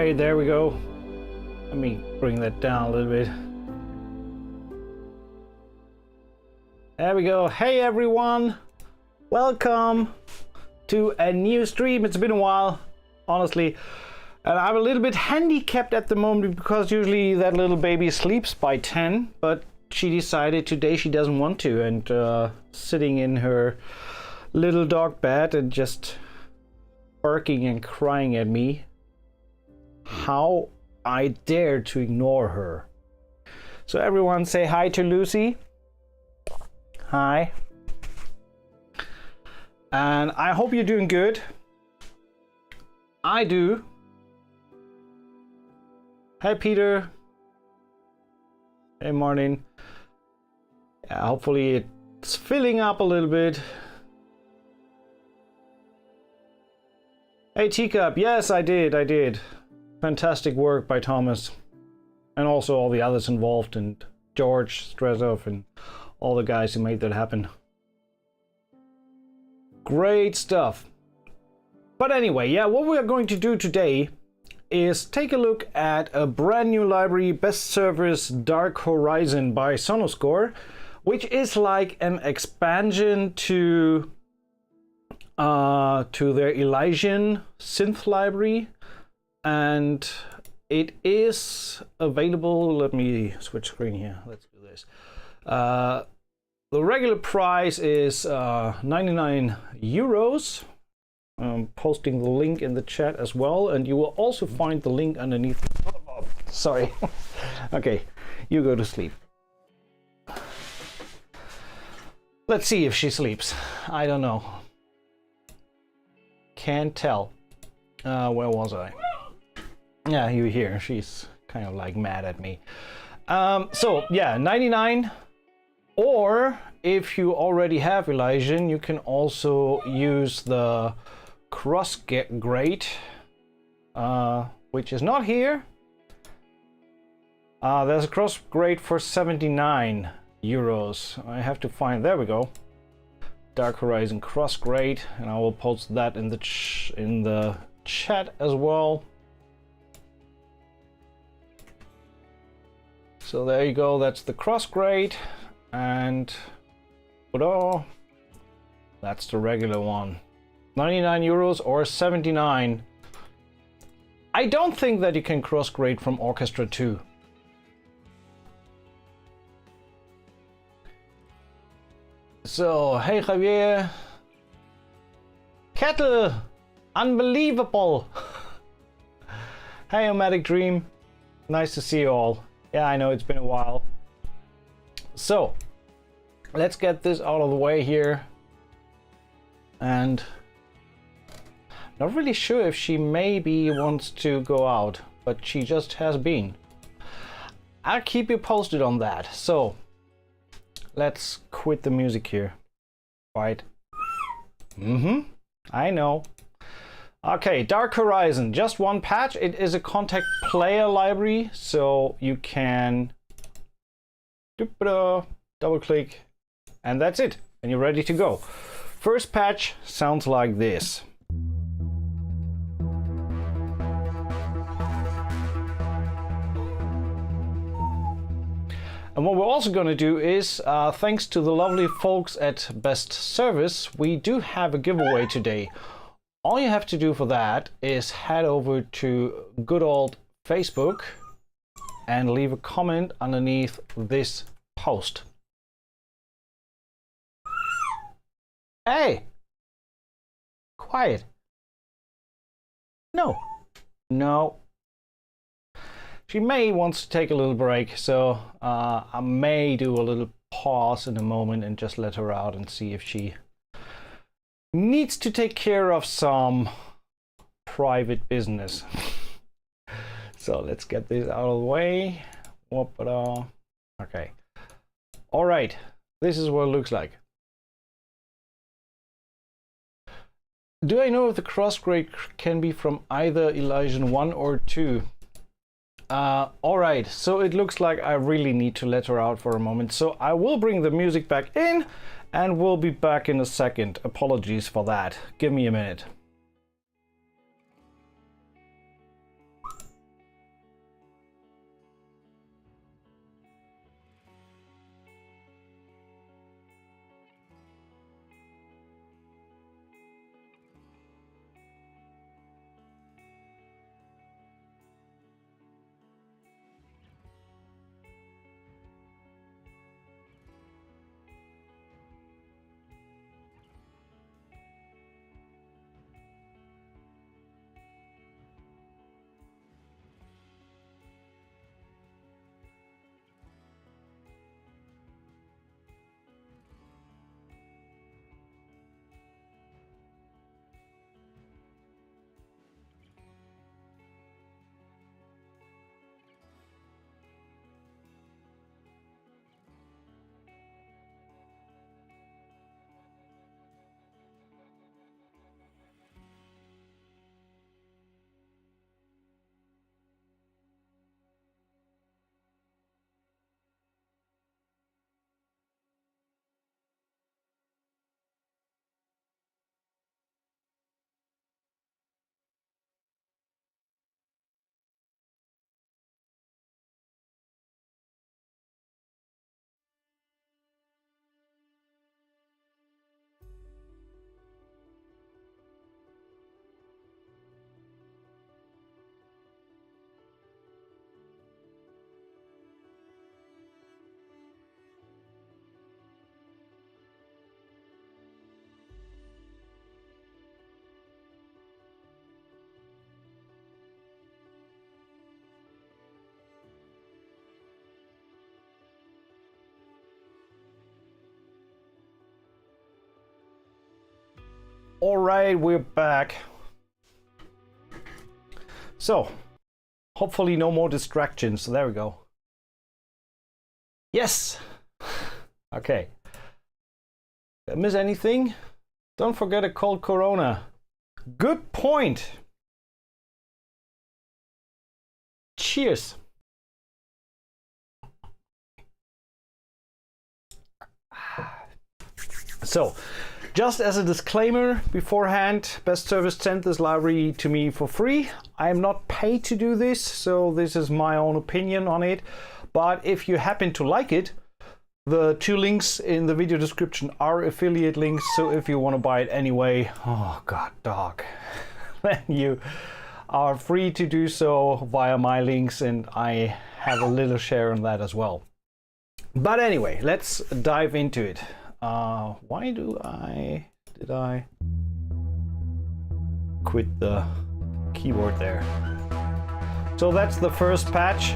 Hey, there we go. Let me bring that down a little bit. There we go. Hey everyone, welcome to a new stream. It's been a while, honestly, and I'm a little bit handicapped at the moment because usually that little baby sleeps by 10, but she decided today she doesn't want to, and sitting in her little dog bed and just barking and crying at me. How I dare to ignore her. So everyone say hi to Lucy. Hi. And I hope you're doing good. I do. Hey Peter. Hey Martin. Yeah, hopefully it's filling up a little bit. Hey Teacup, yes I did. Fantastic work by Thomas. And also all the others involved, and George Strezov and all the guys who made that happen. Great stuff. But anyway, yeah, what we are going to do today is take a look at a brand new library, Best Service Dark Horizon by Sonuscore, which is like an expansion to their Elysian synth library, and it is available. Let me switch screen here. Let's do this. The regular price is 99 euros. I'm posting the link in the chat as well, and you will also find the link underneath. Oh, sorry. Okay, you go to sleep. Let's see if she sleeps. I don't know. Can't tell. Where was I? Yeah, you hear. She's kind of like mad at me. So yeah, 99. Or if you already have Elysian, you can also use the cross grade, which is not here. There's a cross grade for 79 euros. I have to find. There we go. Dark Horizon cross grade, and I will post that in the chat as well. So there you go. That's the cross grade, and that's the regular one. 99 euros or 79. I don't think that you can cross grade from Orchestra 2. So, hey Javier. Kettle! Unbelievable! Hey Omatic Dream. Nice to see you all. Yeah, I know it's been a while. So, let's get this out of the way here. And not really sure if she maybe wants to go out, but she just has been. I'll keep you posted on that. So, let's quit the music here. Right? I know. Okay, Dark Horizon, just one patch. It is a contact player library, so you can double click, and that's it, and you're ready to go. First patch sounds like this. And what we're also going to do is, thanks to the lovely folks at Best Service, we do have a giveaway today. All you have to do for that is head over to good old Facebook and leave a comment underneath this post. Hey! Quiet. No. She may want to take a little break, so I may do a little pause in a moment and just let her out and see if she needs to take care of some private business. So let's get this out of the way. Okay. All right. This is what it looks like. Do I know if the cross grade can be from either Elysian 1 or 2? All right. So it looks like I really need to let her out for a moment. So I will bring the music back in, and we'll be back in a second. Apologies for that. Give me a minute. All right, we're back. So, hopefully no more distractions. There we go. Yes. Okay. Did I miss anything? Don't forget a cold Corona. Good point. Cheers. So, just as a disclaimer beforehand, Best Service sent this library to me for free. I am not paid to do this, so this is my own opinion on it. But if you happen to like it, the 2 links in the video description are affiliate links. So if you want to buy it anyway, oh god, dog, then you are free to do so via my links, and I have a little share on that as well. But anyway, let's dive into it. Why did I quit the keyboard there? So that's the first patch.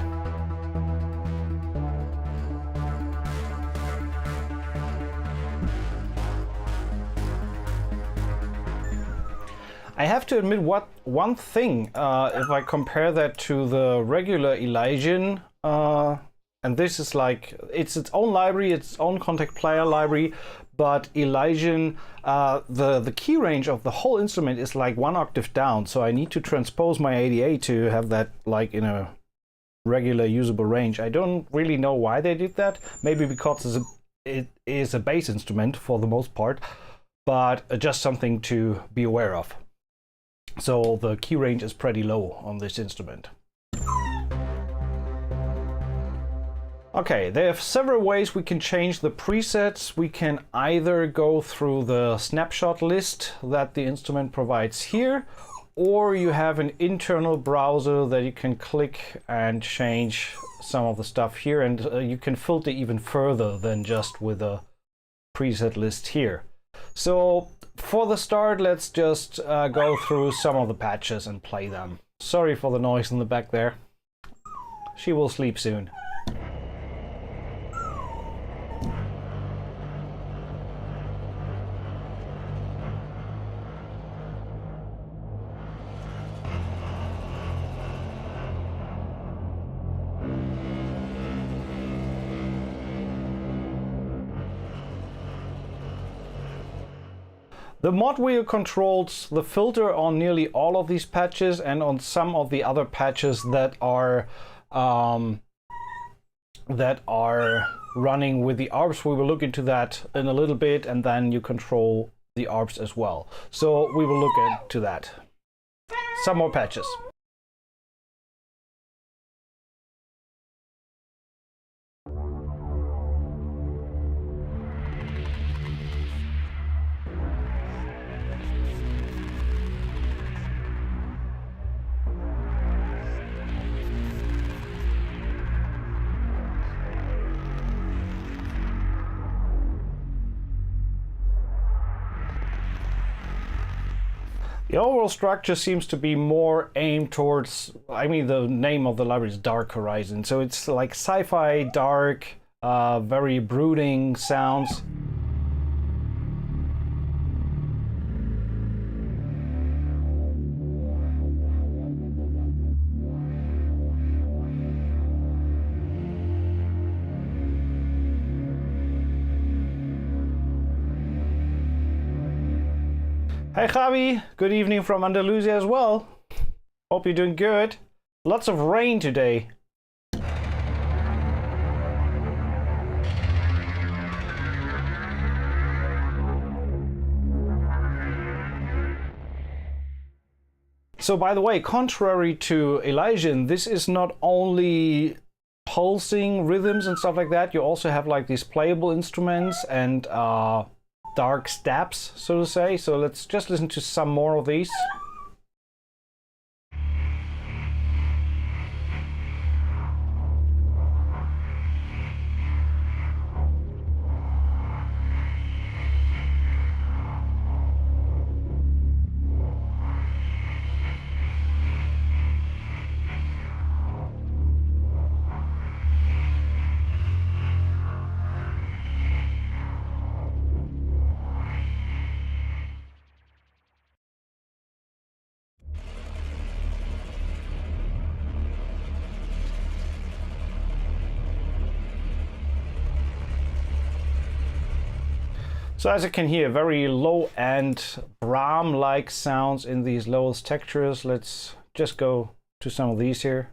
I have to admit one thing, if I compare that to the regular Elysian, and this is like, it's its own library, its own Contact Player library, but Elysian, the key range of the whole instrument is like 1 octave down, so I need to transpose my ADA to have that like in a regular usable range. I don't really know why they did that, maybe because it is a bass instrument for the most part, but just something to be aware of. So the key range is pretty low on this instrument. Okay, there are several ways we can change the presets. We can either go through the snapshot list that the instrument provides here, or you have an internal browser that you can click and change some of the stuff here, and you can filter even further than just with a preset list here. So for the start, let's just go through some of the patches and play them. Sorry for the noise in the back there. She will sleep soon. The mod wheel controls the filter on nearly all of these patches and on some of the other patches that are running with the ARPs. We will look into that in a little bit, and then you control the ARPs as well. So we will look into that. Some more patches. The overall structure seems to be more aimed towards, I mean, the name of the library is Dark Horizon, so it's like sci-fi, dark, very brooding sounds. Hey Javi, good evening from Andalusia as well. Hope you're doing good. Lots of rain today. So by the way, contrary to Elysian, this is not only pulsing rhythms and stuff like that, you also have like these playable instruments and dark stabs, so to say. So let's just listen to some more of these. . So as you can hear, very low end Brahm-like sounds in these lowest textures. Let's just go to some of these here.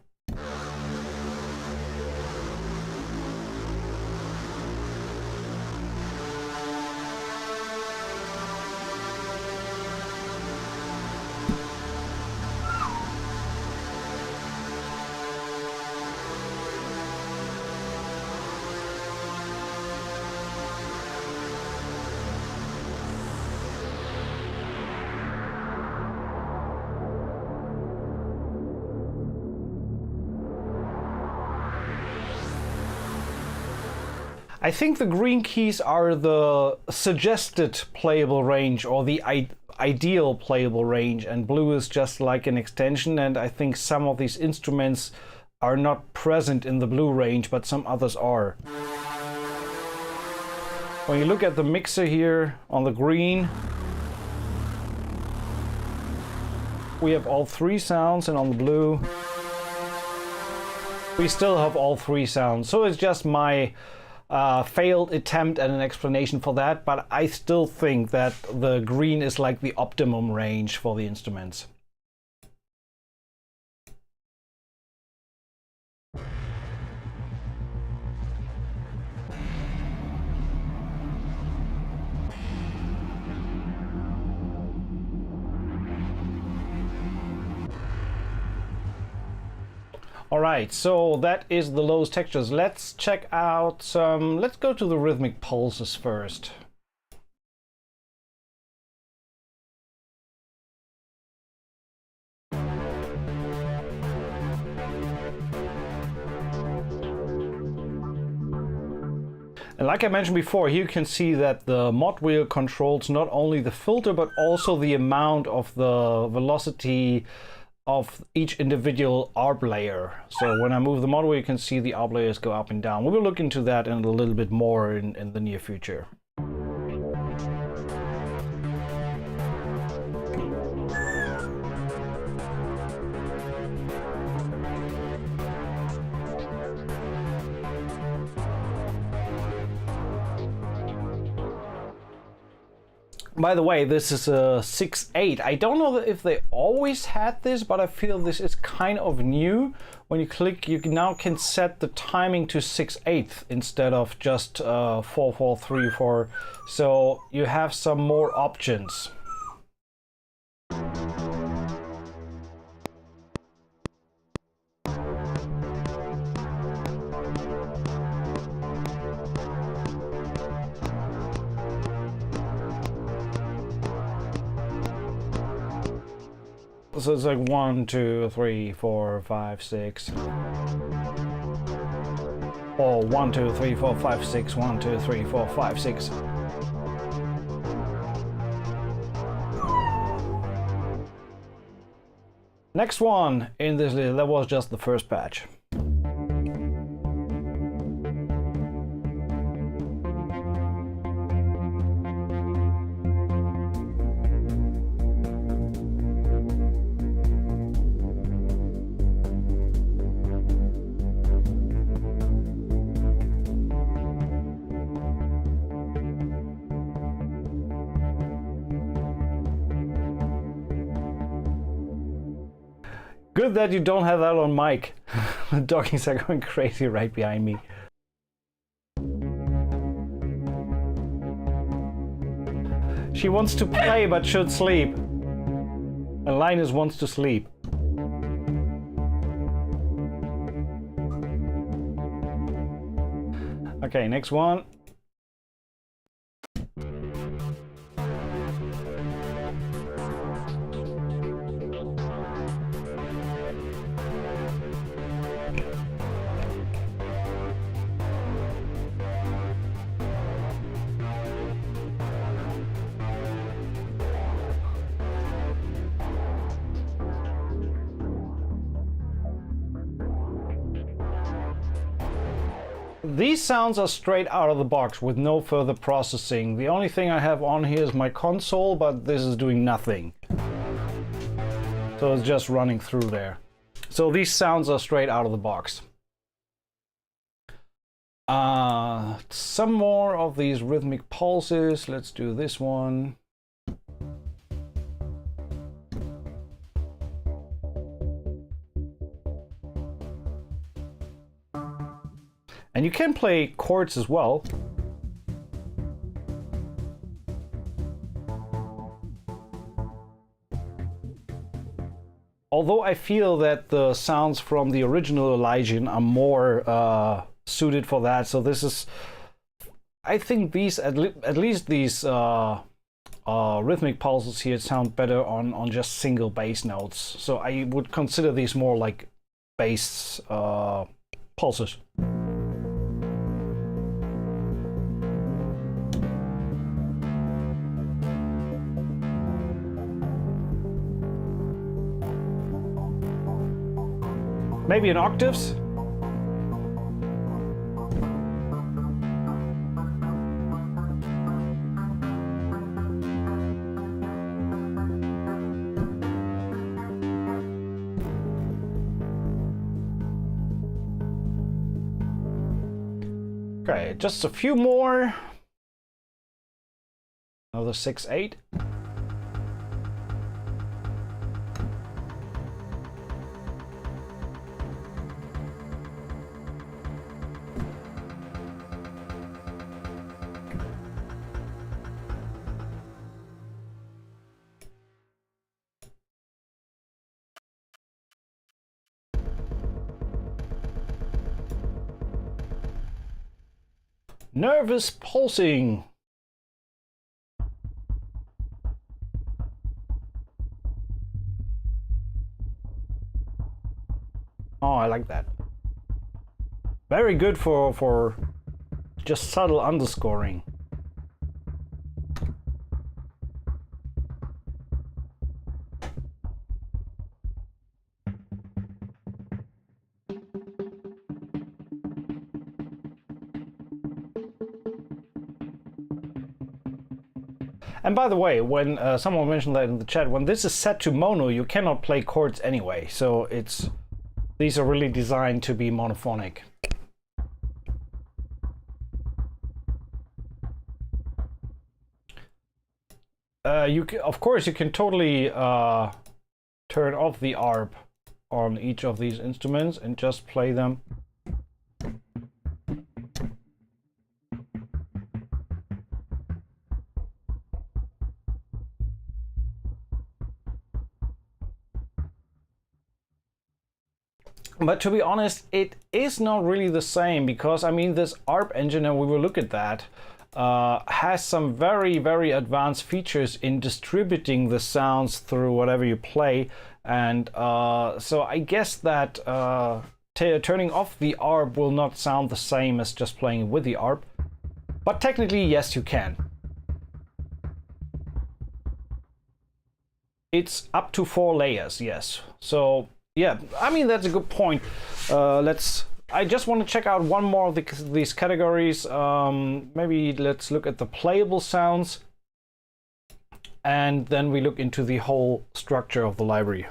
I think the green keys are the suggested playable range, or the ideal playable range, and blue is just like an extension, and I think some of these instruments are not present in the blue range, but some others are. When you look at the mixer here on the green, we have all three sounds, and on the blue we still have all three sounds. So it's just my failed attempt at an explanation for that, but I still think that the green is like the optimum range for the instruments. Alright, so that is the lowest textures. Let's check out some, let's go to the rhythmic pulses first. And like I mentioned before, here you can see that the mod wheel controls not only the filter, but also the amount of the velocity of each individual ARP layer. So when I move the mod wheel, you can see the ARP layers go up and down. We will look into that in a little bit more in the near future. By the way, this is a 6/8. I don't know if they always had this, but I feel this is kind of new. When you click, you now can set the timing to 6/8 instead of just 4/4/3/4. So you have some more options. So it's like 1, 2, 3, 4, 5, 6. Or 1, 2, 3, 4, 5, 6. 1, 2, 3, 4, 5, 6. Next one in this list, that was just the first patch. Good that you don't have that on mic. The doggies are going crazy right behind me. She wants to play but should sleep. And Linus wants to sleep. Okay, next one. These sounds are straight out of the box with no further processing. The only thing I have on here is my console, but this is doing nothing. So it's just running through there. So these sounds are straight out of the box. Some more of these rhythmic pulses. Let's do this one. And you can play chords as well. Although I feel that the sounds from the original Elysian are more suited for that, so this is, I think these at least these rhythmic pulses here sound better on just single bass notes. So I would consider these more like bass pulses. Maybe in octaves. Okay, just a few more. Another 6/8. Nervous pulsing. Oh, I like that. Very good for just subtle underscoring. And by the way, when someone mentioned that in the chat, when this is set to mono, you cannot play chords anyway. So these are really designed to be monophonic. Of course, you can totally turn off the arp on each of these instruments and just play them. But to be honest, it is not really the same, because I mean, this ARP engine, and we will look at that, has some very, very advanced features in distributing the sounds through whatever you play. And so I guess that turning off the ARP will not sound the same as just playing with the ARP. But technically, yes, you can. It's up to 4 layers, yes. So yeah, I mean, that's a good point. I just want to check out one more of these categories. Maybe let's look at the playable sounds, and then we look into the whole structure of the library.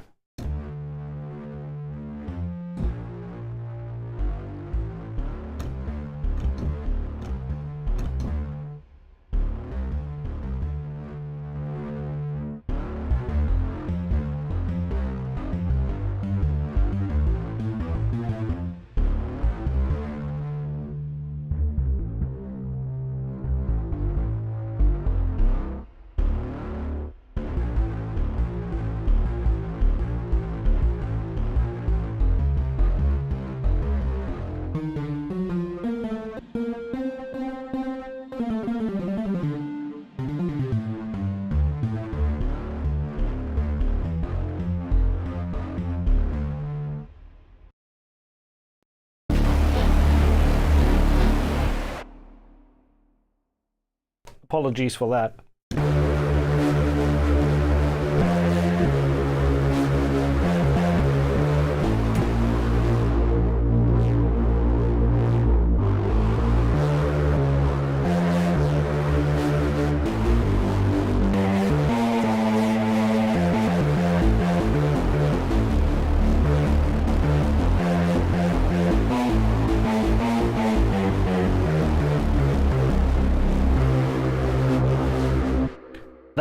Apologies for that.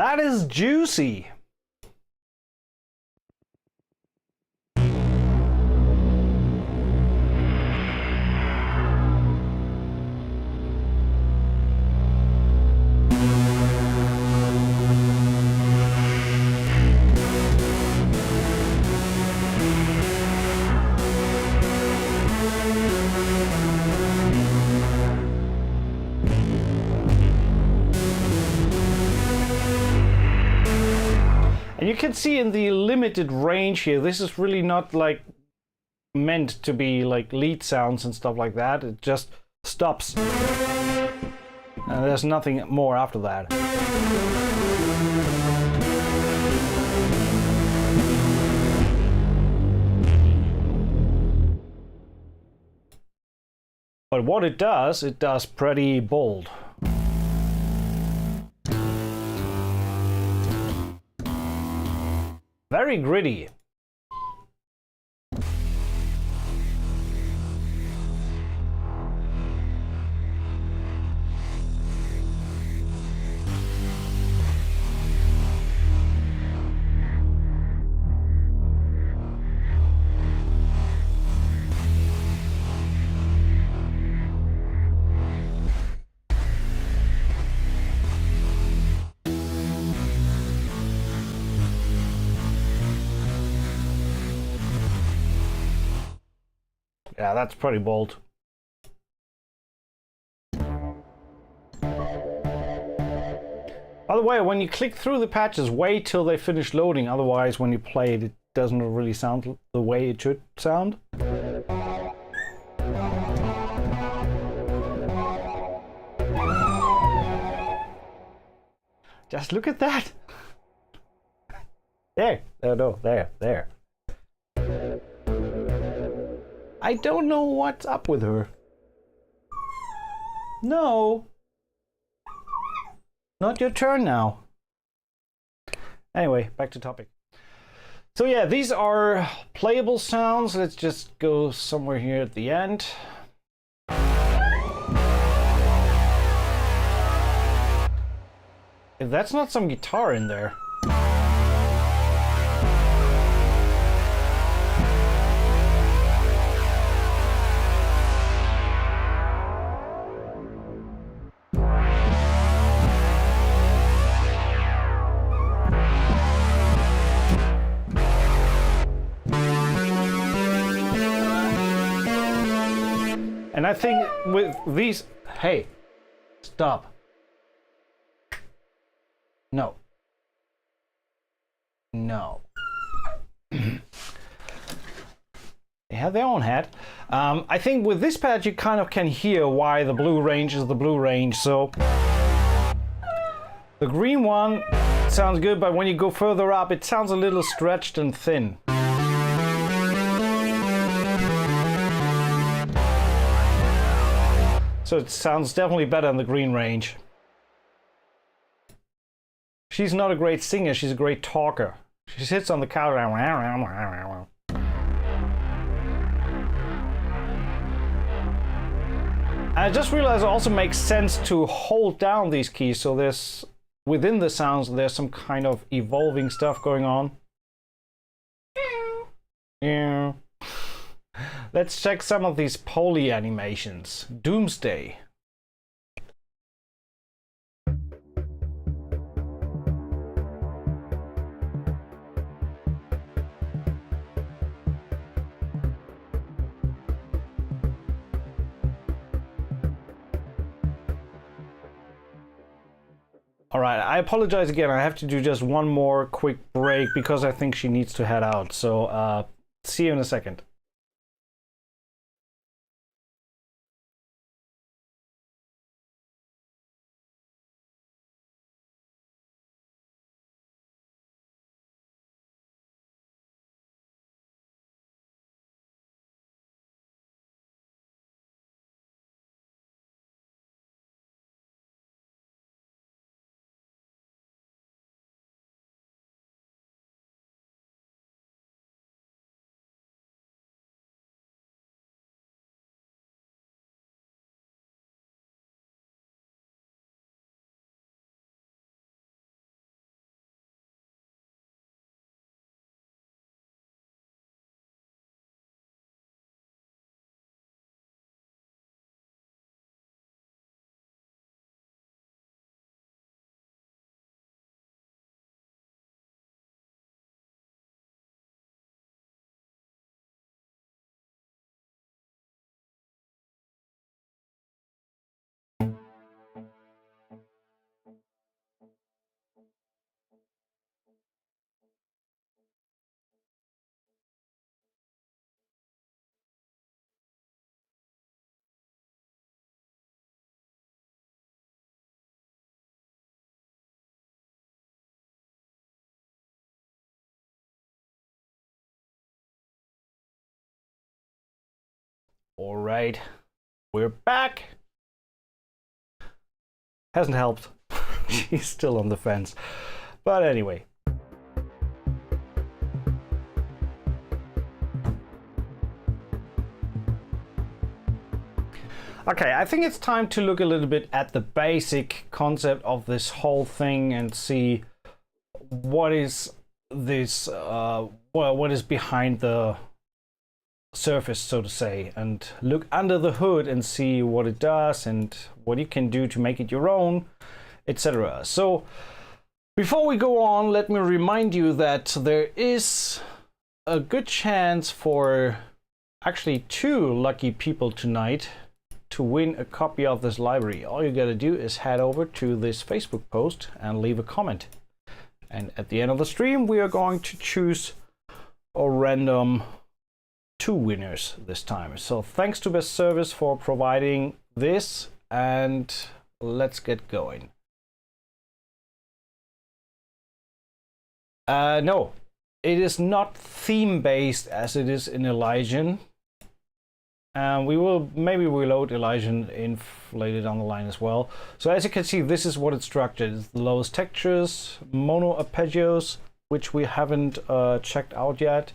That is juicy. And you can see in the limited range here, this is really not like meant to be like lead sounds and stuff like that. It just stops. And there's nothing more after that. But what it does pretty bold. Very gritty. Yeah, that's pretty bold. By the way, when you click through the patches, wait till they finish loading. Otherwise, when you play it, it doesn't really sound the way it should sound. Just look at that. There. No, there. I don't know what's up with her. No. Not your turn now. Anyway, back to topic. So yeah, these are playable sounds. Let's just go somewhere here at the end. If that's not some guitar in there. And I think with these, hey, stop. No. No. They have their own hat. I think with this patch you kind of can hear why the blue range is the blue range. So the green one sounds good, but when you go further up, it sounds a little stretched and thin. So it sounds definitely better in the green range. She's not a great singer, she's a great talker. She sits on the couch. I just realized it also makes sense to hold down these keys, so there's within the sounds there's some kind of evolving stuff going on. Yeah. Let's check some of these poly animations. Doomsday. All right, I apologize again. I have to do just one more quick break because I think she needs to head out. So see you in a second. All right, we're back. Hasn't helped. She's still on the fence. But anyway. Okay, I think it's time to look a little bit at the basic concept of this whole thing and see what is this, what is behind the surface, so to say, and look under the hood and see what it does and what you can do to make it your own, etc. So before we go on, let me remind you that there is a good chance for actually 2 lucky people tonight to win a copy of this library. All you gotta do is head over to this Facebook post and leave a comment. And at the end of the stream, we are going to choose a random 2 winners this time. So thanks to Best Service for providing this, and let's get going. No, it is not theme-based as it is in Elysian. We will maybe reload Elysian inflated on the line as well. So as you can see, this is what it's structured. It's the lowest textures, mono arpeggios, which we haven't checked out yet,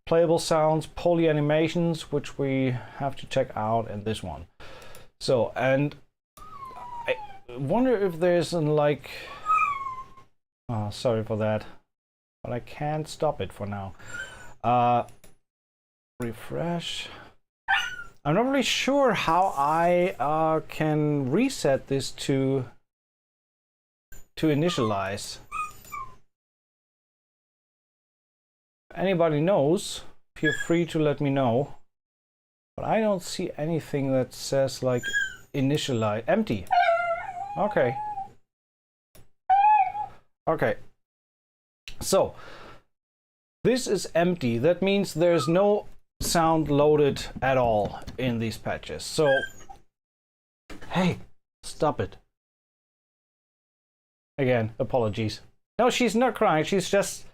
playable sounds, poly animations, which we have to check out, and this one. So, and I wonder if there's an like, oh, sorry for that, but I can't stop it for now. Refresh. I'm not really sure how I can reset this to initialize. If anybody knows, feel free to let me know. But I don't see anything that says like initialize. Empty. Okay. Okay. So this is empty. That means there's no sound loaded at all in these patches. So hey, stop it. Again, apologies. No, she's not crying. She's just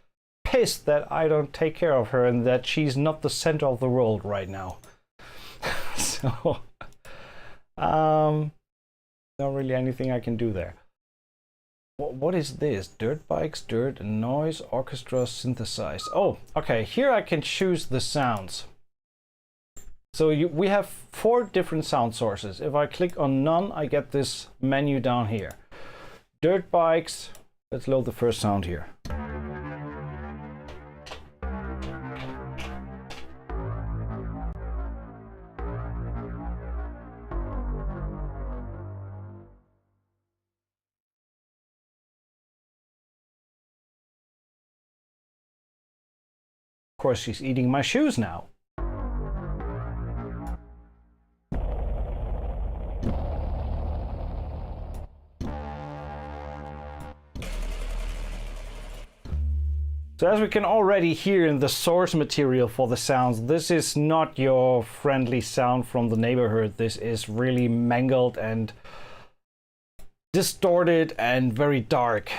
pissed that I don't take care of her and that she's not the center of the world right now. So not really anything I can do there. What is this? Dirt bikes, dirt, and noise, orchestra, synthesized. Oh, okay. Here I can choose the sounds. So we have 4 different sound sources. If I click on none, I get this menu down here. Dirt bikes. Let's load the first sound here. Of course, she's eating my shoes now. So as we can already hear in the source material for the sounds, this is not your friendly sound from the neighborhood. This is really mangled and distorted and very dark.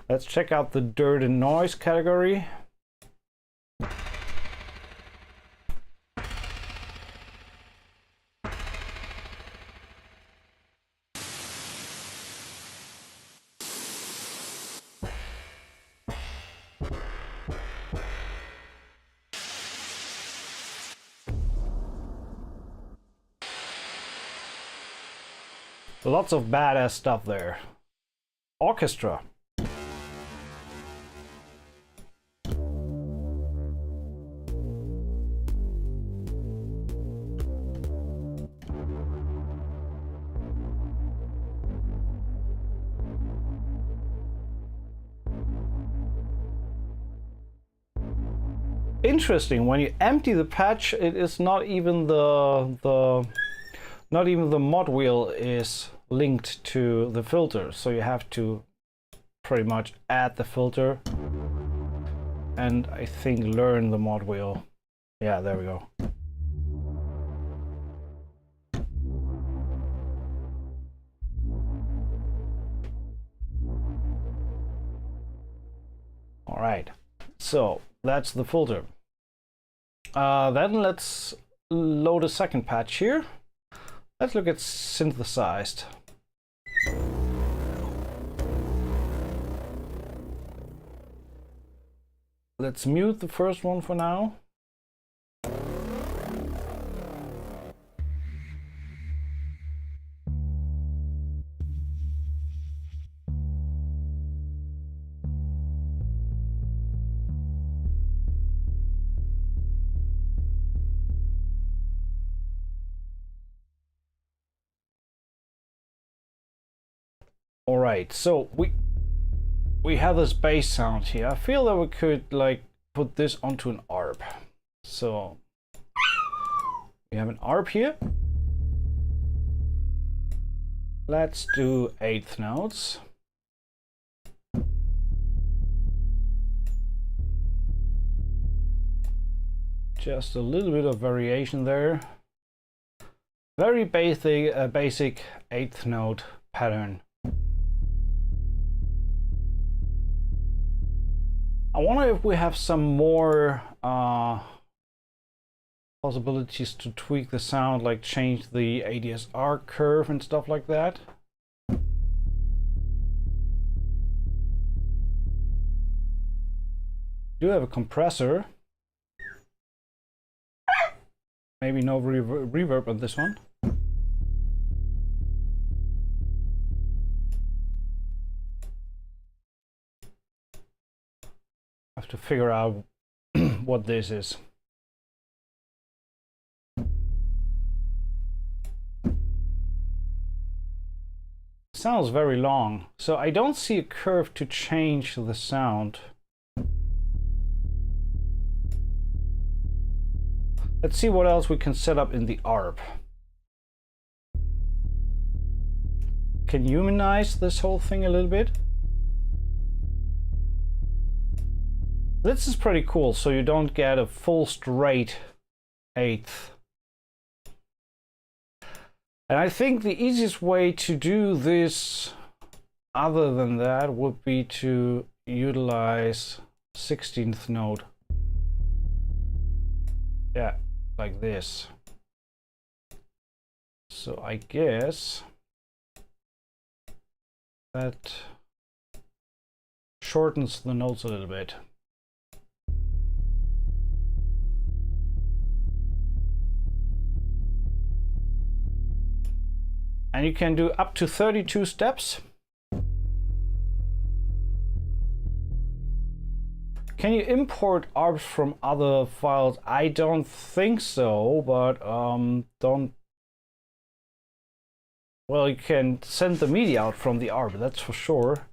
Let's check out the dirt and noise category. Lots of badass stuff there. Orchestra. Interesting, when you empty the patch, it is not even the mod wheel is linked to the filter, so you have to pretty much add the filter and I think learn the mod wheel. Yeah, there we go. All right, so that's the filter. Then let's load a second patch here. Let's look at synthesized. Let's mute the first one for now. All right, so we have this bass sound here. I feel that we could like put this onto an arp. So we have an arp here. Let's do 8th notes. Just a little bit of variation there. Very basic 8th note pattern. I wonder if we have some more possibilities to tweak the sound, like change the ADSR curve and stuff like that. Do have a compressor. Maybe no reverb on this one. Have to figure out what this is. Sounds very long, so I don't see a curve to change the sound. Let's see what else we can set up in the ARP. Can humanize this whole thing a little bit. This is pretty cool, so you don't get a full straight 8th. And I think the easiest way to do this, other than that, would be to utilize 16th note. Yeah, like this. So I guess that shortens the notes a little bit. And you can do up to 32 steps. Can you import ARPs from other files? I don't think so, but well, you can send the media out from the ARP, that's for sure.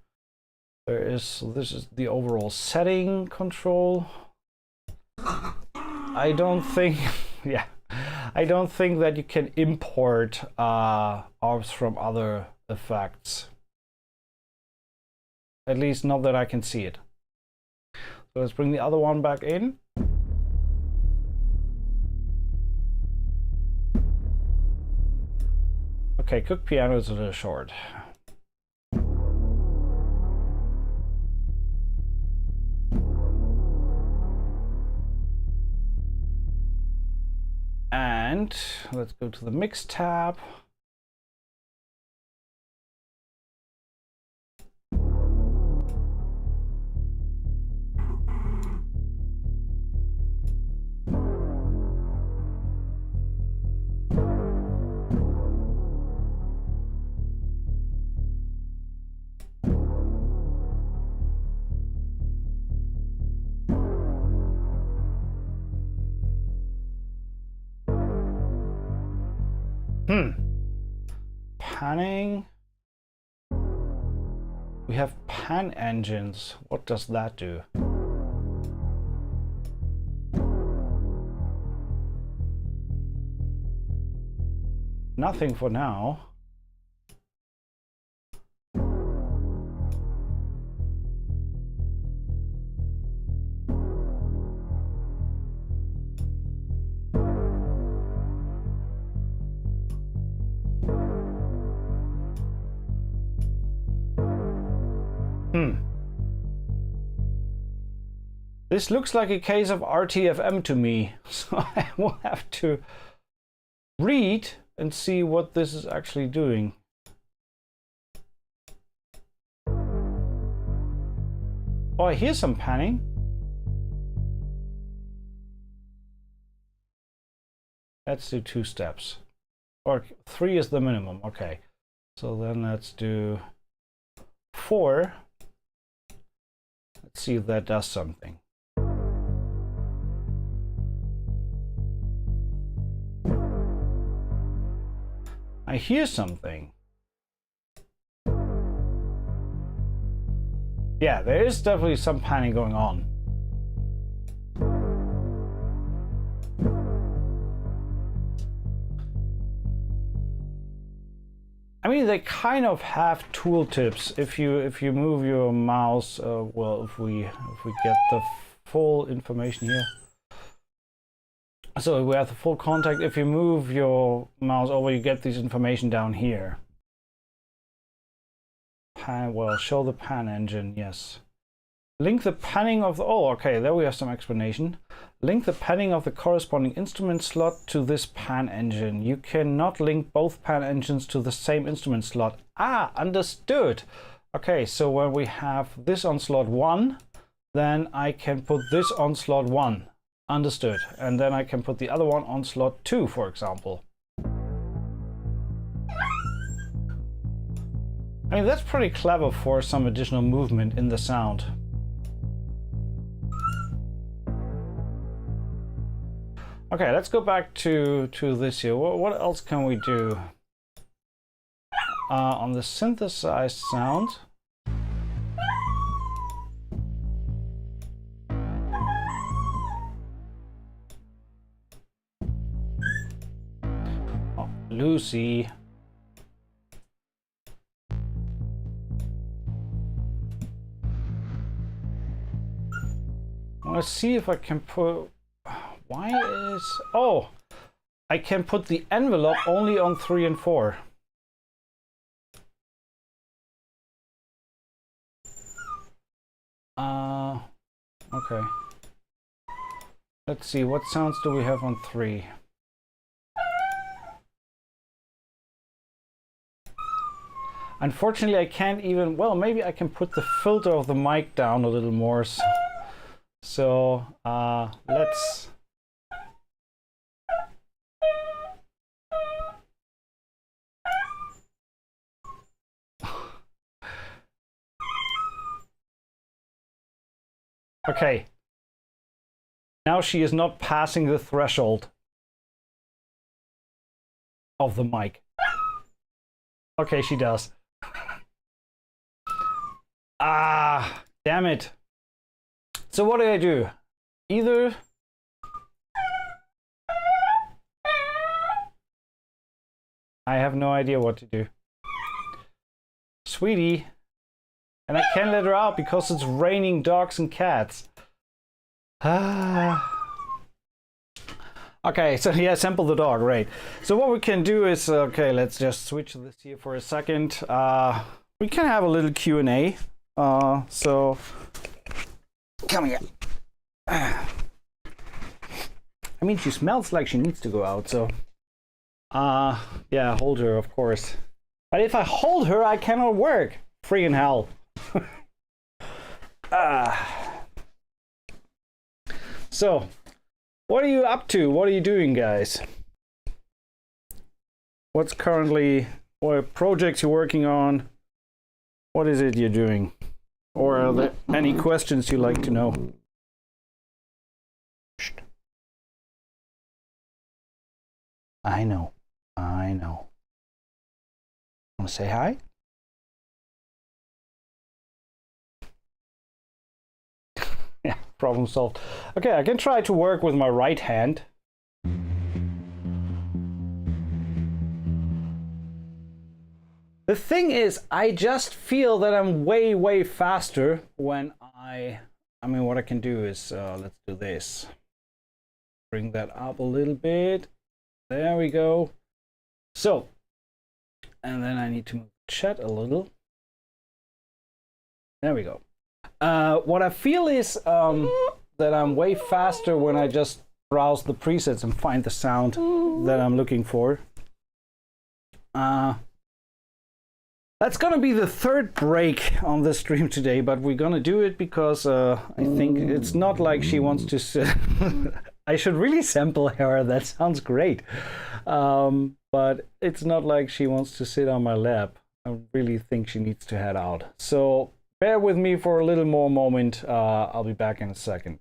This is the overall setting control. I don't think, yeah. I don't think that you can import ARPs from other effects. At least not that I can see it. So let's bring the other one back in. Okay, Cook Piano is a little short. And let's go to the Mix tab. Panning. We have pan engines. What does that do? Nothing for now. This looks like a case of RTFM to me, so I will have to read and see what this is actually doing. Oh, I hear some panning. Let's do 2 steps. Or 3 is the minimum, okay. So then let's do 4. Let's see if that does something. I hear something. Yeah, there is definitely some panning going on. I mean, they kind of have tooltips. If you move your mouse, well, if we get the full information here. So we have the full contact. If you move your mouse over, you get this information down here. Pan, well, show the pan engine, yes. Link the panning of the, oh, okay, there we have some explanation. Link the panning of the corresponding instrument slot to this pan engine. You cannot link both pan engines to the same instrument slot. Ah, understood. Okay, so when we have this on slot 1, then I can put this on slot 1. Understood. And then I can put the other one on slot 2, for example. I mean, that's pretty clever for some additional movement in the sound. Okay, let's go back to this here. What else can we do? On the synthesized sound. Oh, Lucy. Let's see if I can put... Why is... Oh! I can put the envelope only on 3 and 4. Okay. Let's see, what sounds do we have on 3? Unfortunately, I can't even... Well, maybe I can put the filter of the mic down a little more. So let's... Okay. Now she is not passing the threshold of the mic. Okay, she does. Ah, damn it. So what do? Either I have no idea what to do. Sweetie. And I can't let her out because it's raining dogs and cats. Ah. Okay, so yeah, sample the dog, right. So what we can do is, okay, let's just switch this here for a second. We can have a little Q&A. So, come here. I mean, she smells like she needs to go out, so. Yeah, hold her, of course. But if I hold her, I cannot work. Freaking hell. So, what are you up to? What are you doing, guys? What's currently, what projects you're working on? What is it you're doing? Or are there any questions you'd like to know? I know. Want to say hi? Yeah, problem solved. Okay, I can try to work with my right hand. The thing is, I just feel that I'm way faster when I mean, what I can do is, let's do this. Bring that up a little bit. There we go. So, and then I need to move the chat a little. There we go. What I feel is, that I'm way faster when I just browse the presets and find the sound that I'm looking for. That's gonna be the third break on the stream today, but we're gonna do it because I think it's not like she wants to sit. I should really sample her, that sounds great. But it's not like she wants to sit on my lap. I really think she needs to head out. So bear with me for a little more moment. I'll be back in a second.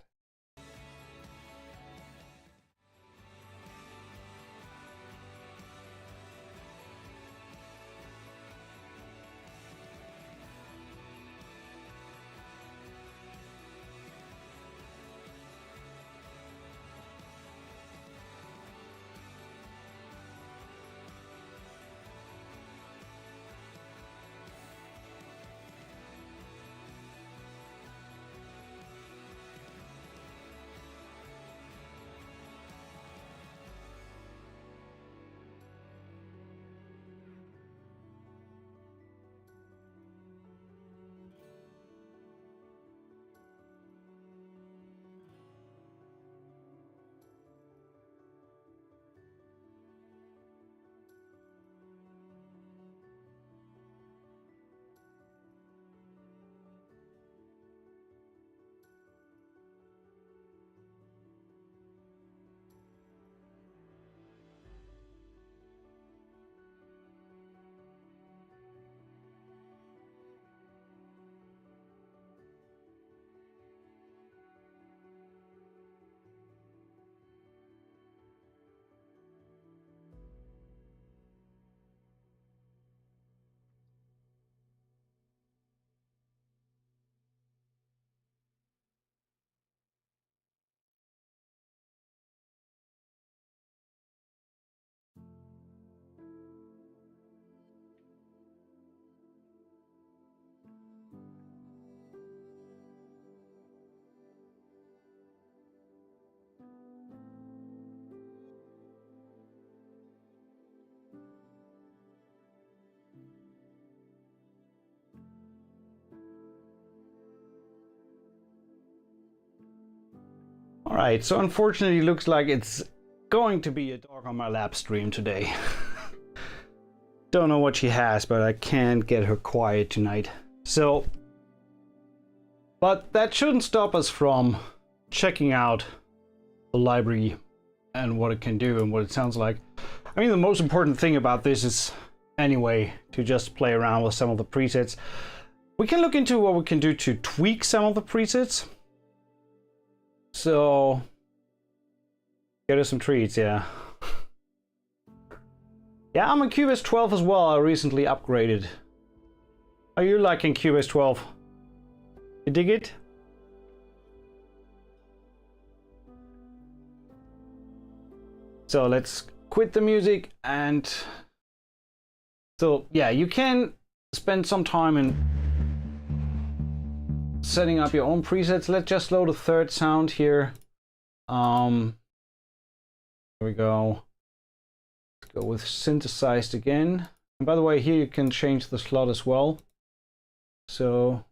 All right, so unfortunately it looks like it's going to be a dog on my lap stream today. Don't know what she has, but I can't get her quiet tonight. So, but that shouldn't stop us from checking out the library and what it can do and what it sounds like. I mean, the most important thing about this is, anyway, to just play around with some of the presets. We can look into what we can do to tweak some of the presets. So, get us some treats, yeah. Yeah, I'm on Cubase 12 as well. I recently upgraded. Are you liking Cubase 12? You dig it? So let's quit the music and... So, yeah, you can spend some time in setting up your own presets. Let's just load a third sound here. Here we go. Let's go with synthesized again. And by the way, here you can change the slot as well. So,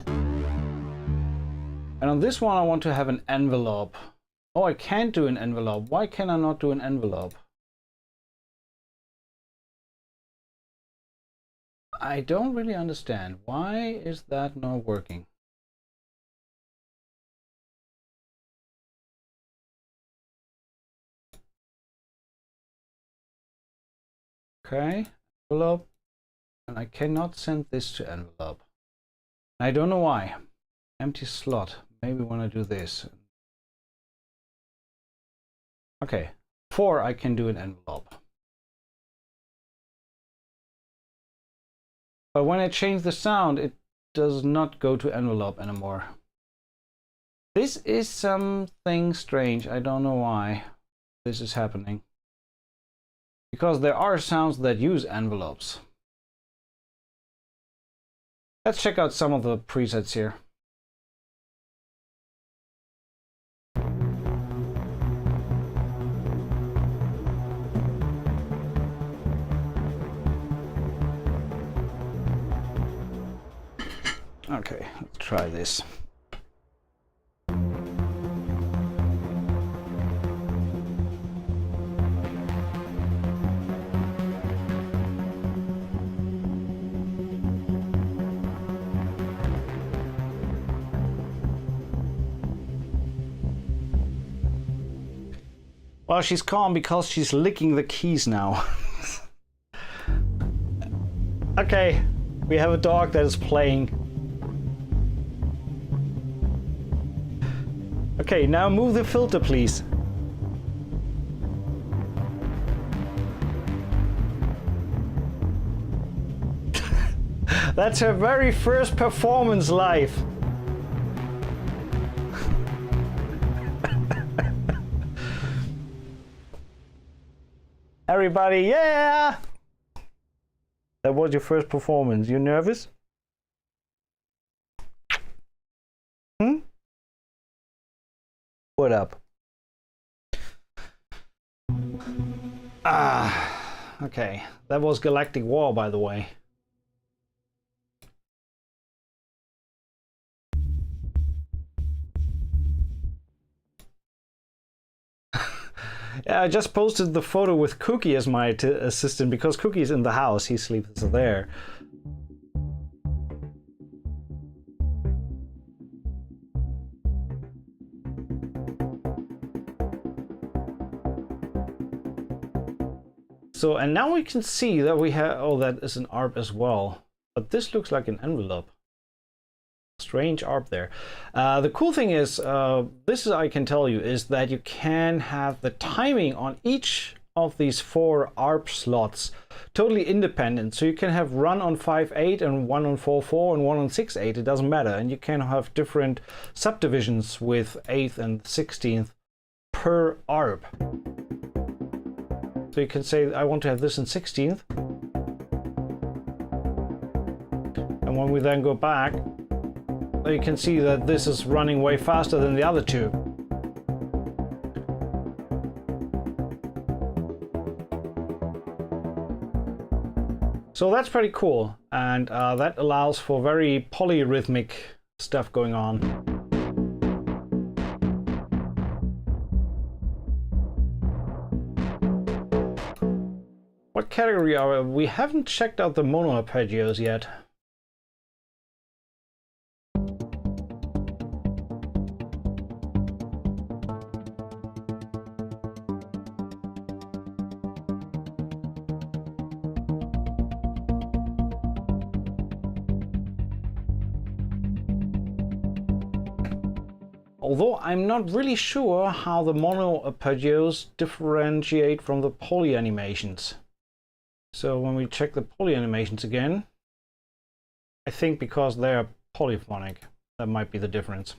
and on this one I want to have an envelope. Oh, I can't do an envelope. Why can I not do an envelope? I don't really understand. Why is that not working? Okay, envelope. And I cannot send this to envelope. I don't know why. Empty slot. Maybe when I do this. Okay, 4 I can do an envelope. But when I change the sound, it does not go to envelope anymore. This is something strange. I don't know why this is happening. Because there are sounds that use envelopes. Let's check out some of the presets here. Okay, let's try this. Well, she's calm because she's licking the keys now. Okay, we have a dog that is playing. Okay, now move the filter, please. That's her very first performance live. Everybody, yeah! That was your first performance. You nervous? Hmm? What up? Okay. That was Galactic War, by the way. Yeah, I just posted the photo with Cookie as my assistant because Cookie's in the house. He sleeps there. So, and now we can see that we have, oh, that is an ARP as well. But this looks like an envelope. Strange ARP there. The cool thing is, this is, I can tell you, is that you can have the timing on each of these 4 ARP slots totally independent. So you can have run on 5/8 and one on 4/4 and one on 6/8. It doesn't matter. And you can have different subdivisions with 8th and 16th per ARP. So you can say, I want to have this in 16th. And when we then go back, you can see that this is running way faster than the other 2. So that's pretty cool, and that allows for very polyrhythmic stuff going on. What category are we? We haven't checked out the mono arpeggios yet. Although I'm not really sure how the mono arpeggios differentiate from the poly animations. So when we check the poly animations again, I think because they're polyphonic, that might be the difference.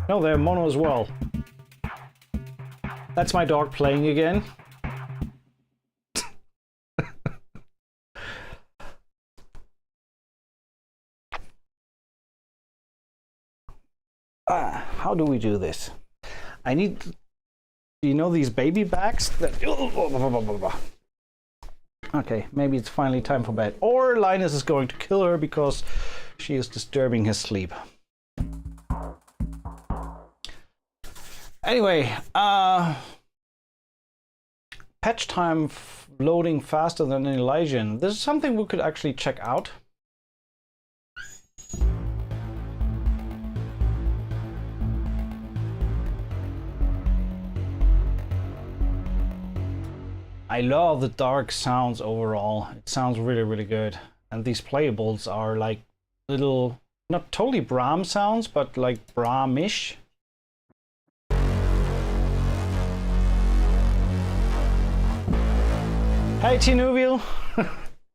No, they're mono as well. That's my dog playing again. How do we do this? I need, you know, these baby bags that. Okay, maybe it's finally time for bed. Or Linus is going to kill her because she is disturbing his sleep. Anyway, patch time loading faster than Elysian. This is something we could actually check out. I love the dark sounds overall. It sounds really, really good. And these playables are like little, not totally Brahms sounds, but like Brahmish. Hey Tinuville!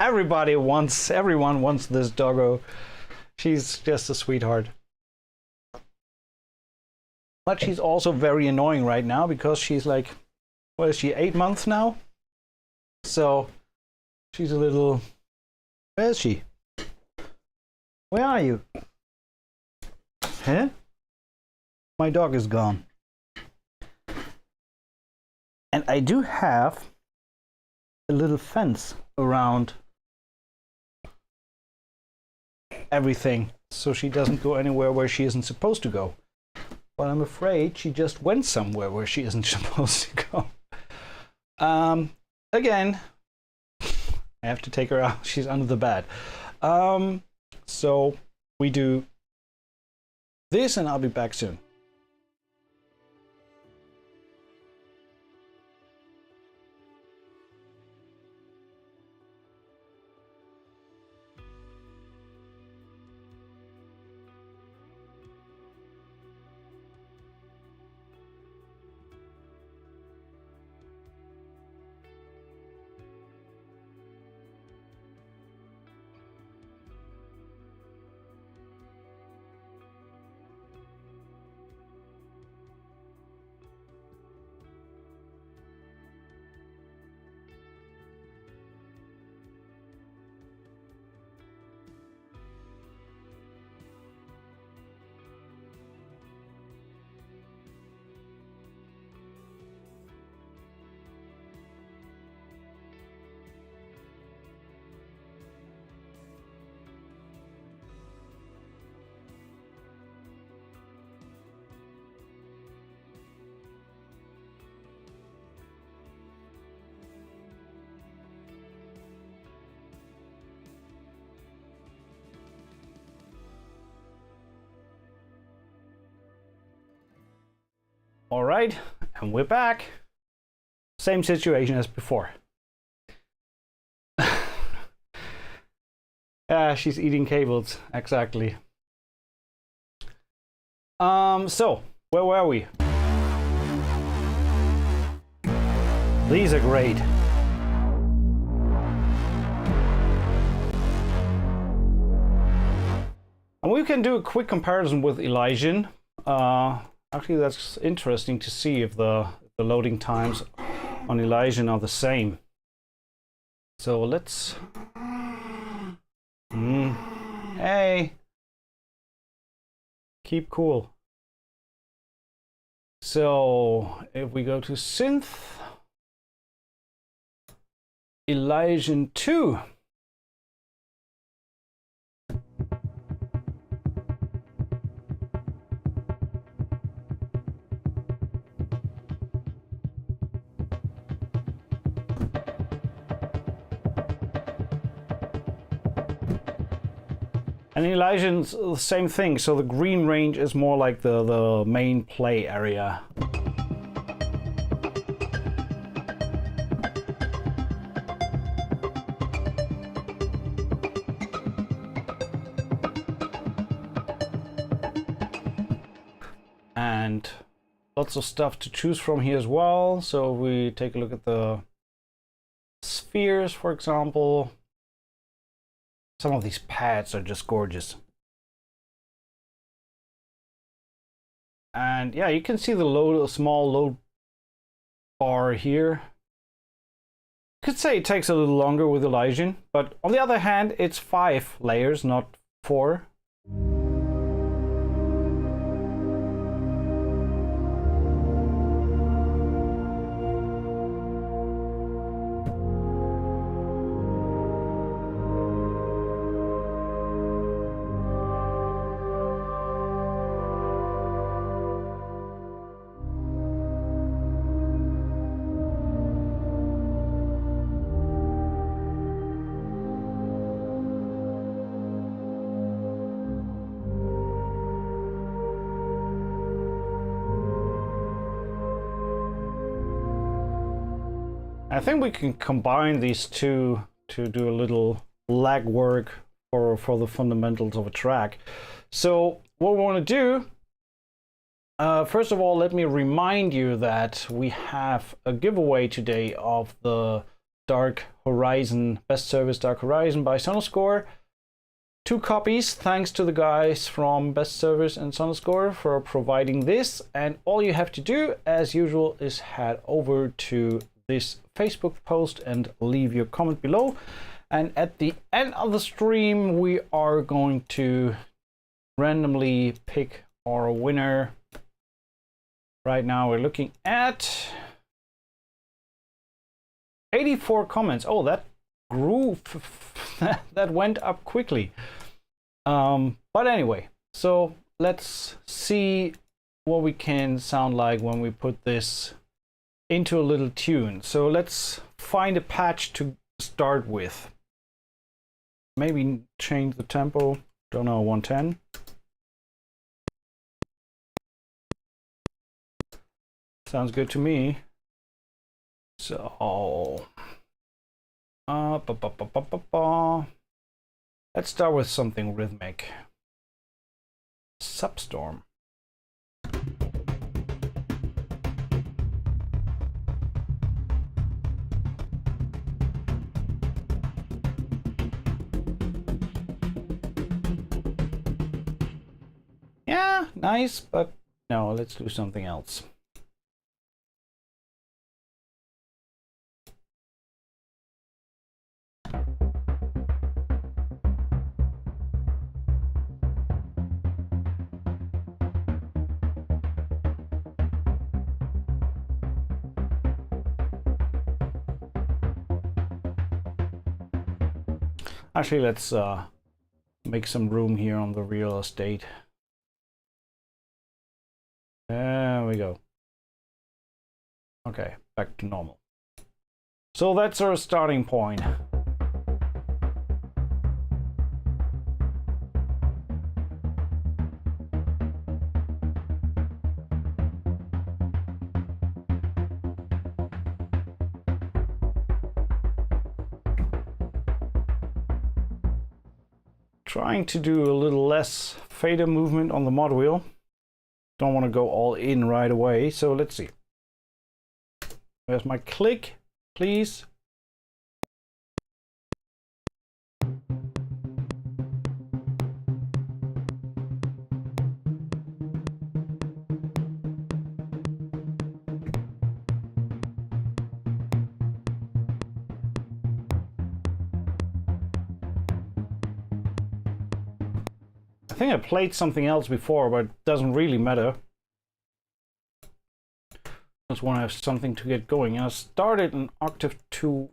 Everyone wants this doggo. She's just a sweetheart. But she's also very annoying right now because she's like, what is she, 8 months now? So she's a little, where is she? Where are you? Huh? My dog is gone. And I do have a little fence around everything so she doesn't go anywhere where she isn't supposed to go. But I'm afraid she just went somewhere where she isn't supposed to go. Again, I have to take her out. She's under the bed. So we do this and I'll be back soon. All right, and we're back. Same situation as before. Yeah, she's eating cables, exactly. So, where were we? These are great. And we can do a quick comparison with Elysian. Actually, that's interesting to see if the loading times on Elysian are the same. So let's... Hey! Keep cool. So, if we go to Synth, Elysian 2. And Elysian's the same thing, so the green range is more like the main play area. And lots of stuff to choose from here as well. So we take a look at the spheres, for example. Some of these pads are just gorgeous. And yeah, you can see the small load bar here. Could say it takes a little longer with Elysian, but on the other hand, it's 5 layers, not 4. I think we can combine these two to do a little lag work for the fundamentals of a track. So what we want to do, first of all, let me remind you that we have a giveaway today of the Dark Horizon, Best Service Dark Horizon by Sonuscore. 2 copies, thanks to the guys from Best Service and Sonuscore for providing this. And all you have to do, as usual, is head over to this Facebook post and leave your comment below. And at the end of the stream, we are going to randomly pick our winner. Right now we're looking at 84 comments. Oh, that grew. That went up quickly. But anyway, so let's see what we can sound like when we put this into a little tune. So let's find a patch to start with. Maybe change the tempo, don't know, 110. Sounds good to me. So let's start with something rhythmic. Substorm. Yeah, nice, but no, let's do something else. Actually, let's make some room here on the real estate. There we go. Okay, back to normal. So that's our starting point. trying to do a little less fader movement on the mod wheel. Don't want to go all in right away, so let's see. There's my click, please. I think I played something else before, but it doesn't really matter. Just want to have something to get going. And I started an octave too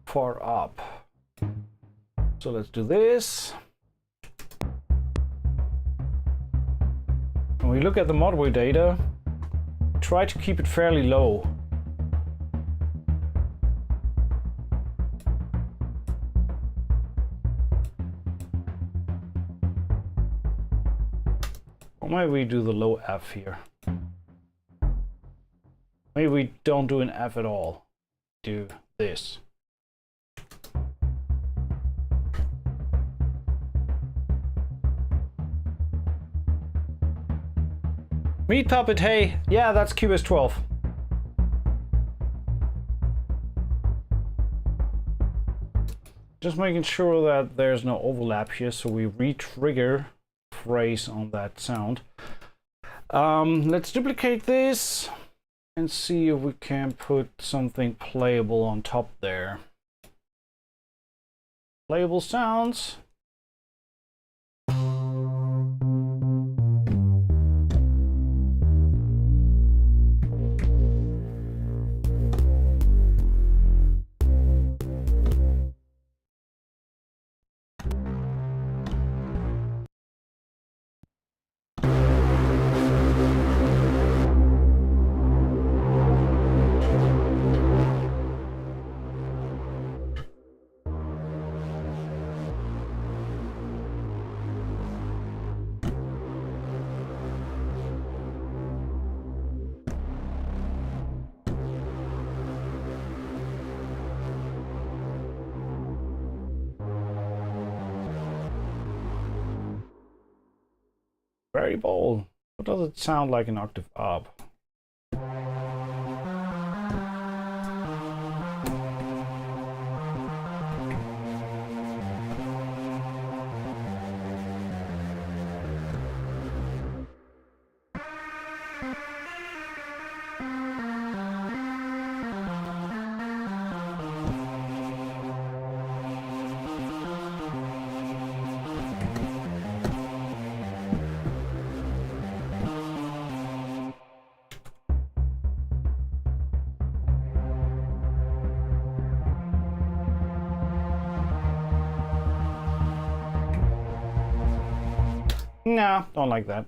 far up. So let's do this. When we look at the modware data, try to keep it fairly low. Or maybe we do the low F here. Maybe we don't do an F at all. Do this. Meat Puppet, hey, yeah, that's Cubase 12. Just making sure that there's no overlap here, so we re-trigger phrase on that sound. Let's duplicate this and see if we can put something playable on top there. Playable sounds. Very bold. What does it sound like an octave up? Nah, don't like that.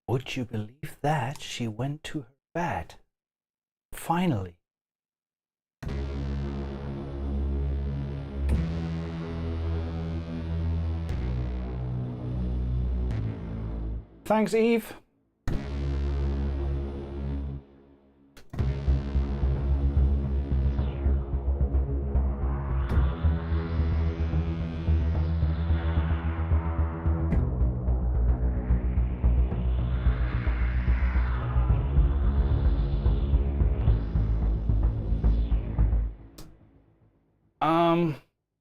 Would you believe that? She went to her bed. Finally. Thanks, Eve.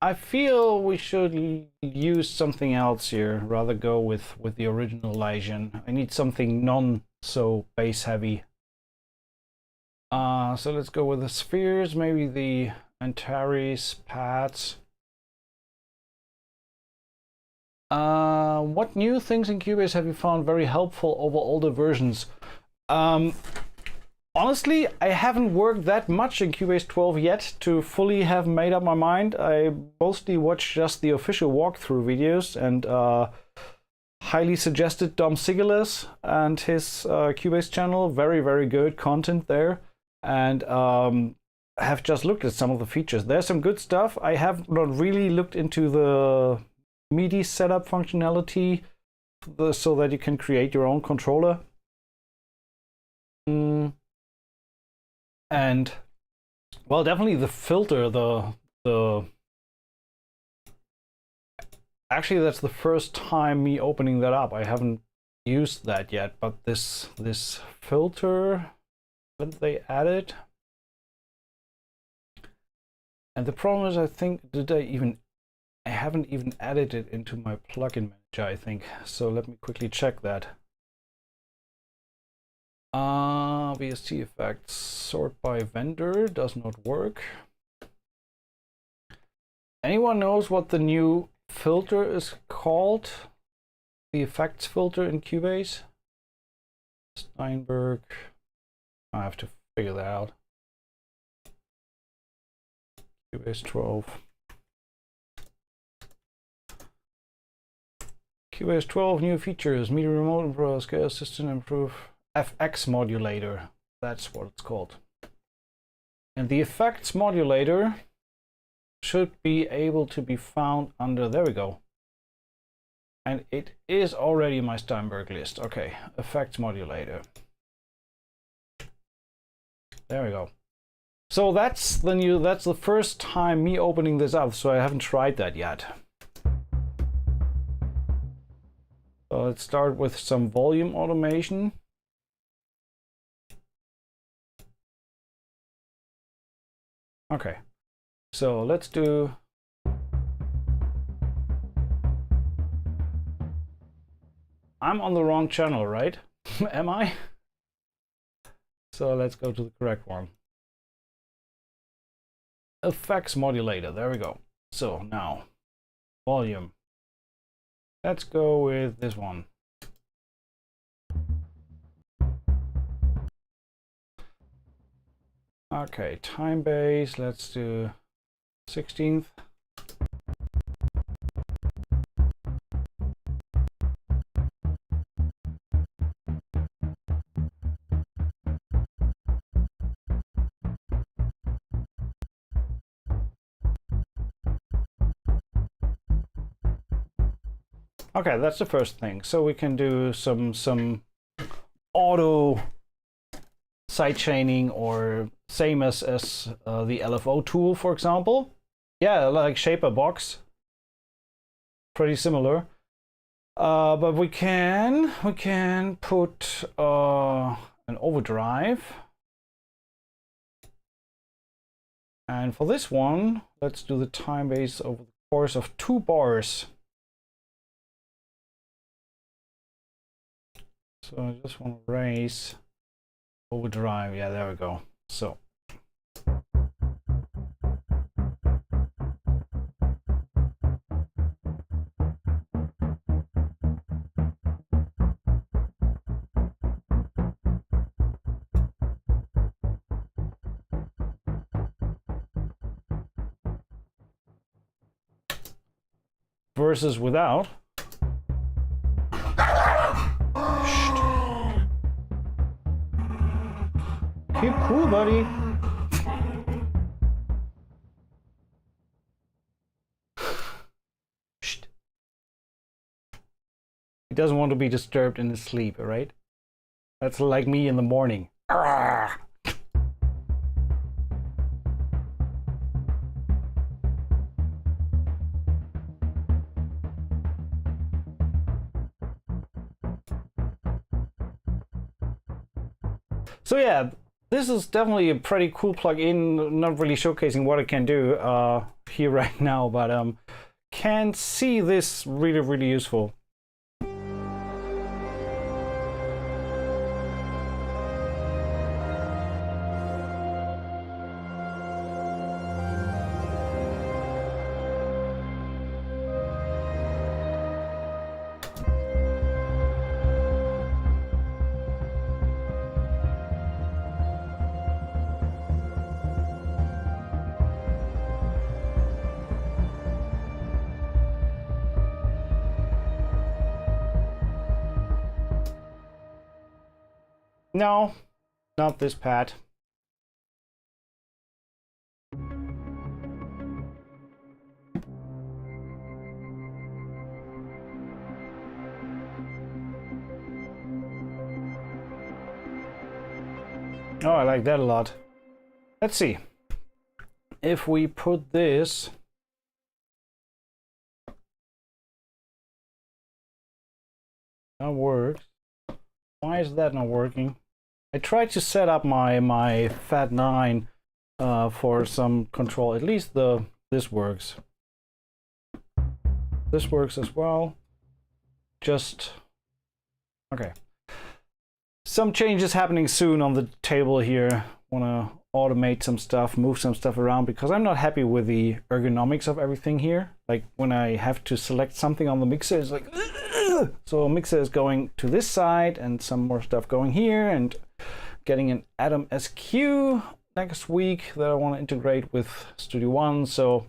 I feel we should use something else here, rather go with the original Lysian. I need something non-so bass heavy. So let's go with the spheres, maybe the Antares pads. What new things in Cubase have you found very helpful over older versions? Honestly, I haven't worked that much in Cubase 12 yet to fully have made up my mind. I mostly watch just the official walkthrough videos and highly suggested Dom Sigeles and his Cubase channel. Very, very good content there. And have just looked at some of the features. There's some good stuff. I have not really looked into the MIDI setup functionality so that you can create your own controller. And well, definitely the filter, the actually that's the first time me opening that up. I haven't used that yet, but this filter that they added. And the problem is, I think, I haven't even added it into my plugin manager, I think. So let me quickly check that. VST effects, sort by vendor does not work. Anyone knows what the new filter is called? The effects filter in Cubase? Steinberg. I have to figure that out. Cubase 12. Cubase 12 new features: media remote, improve scale assistant, improve FX modulator. That's what it's called. And the effects modulator should be able to be found under, there we go. And it is already in my Steinberg list. Okay, effects modulator. There we go. So that's the first time me opening this up, so I haven't tried that yet. So let's start with some volume automation. Okay, so let's do. I'm on the wrong channel, right? Am I? So let's go to the correct one. Effects modulator, there we go. So now, volume. Let's go with this one. Okay, time base, let's do 16th. Okay, that's the first thing. So we can do some auto sidechaining, or same as the LFO tool, for example. Yeah, like shape a box. Pretty similar. But we can put an overdrive. And for this one, let's do the time base over the course of 2 bars. So I just want to raise overdrive. Yeah, there we go. So versus without. Keep cool, buddy. He doesn't want to be disturbed in his sleep, right? That's like me in the morning. So yeah, this is definitely a pretty cool plugin. Not really showcasing what it can do here right now, but can see this really useful. No, not this pad. Oh, I like that a lot. Let's see. If we put this... That works. Why is that not working? I tried to set up my Fat 9 for some control. At least this works. This works as well. Just okay. Some changes happening soon on the table here. Wanna automate some stuff, move some stuff around because I'm not happy with the ergonomics of everything here. Like when I have to select something on the mixer, it's like so mixer is going to this side and some more stuff going here, and getting an Atom SQ next week that I want to integrate with Studio One. So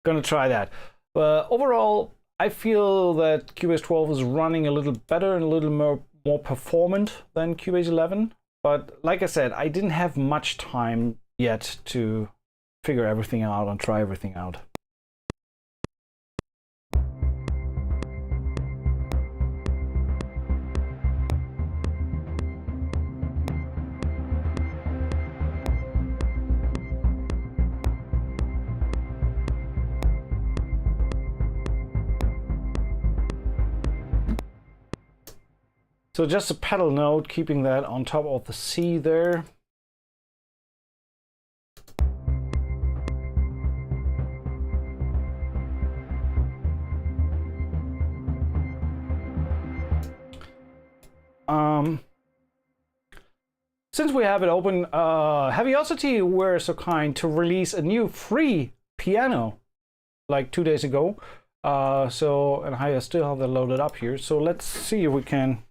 gonna try that. But overall, I feel that Cubase 12 is running a little better and a little more performant than Cubase 11. But like I said, I didn't have much time yet to figure everything out and try everything out. So just a pedal note, keeping that on top of the C there. Since we have it open, Heaviosity were so kind to release a new free piano like 2 days ago. And I still have that loaded up here. So let's see if we can.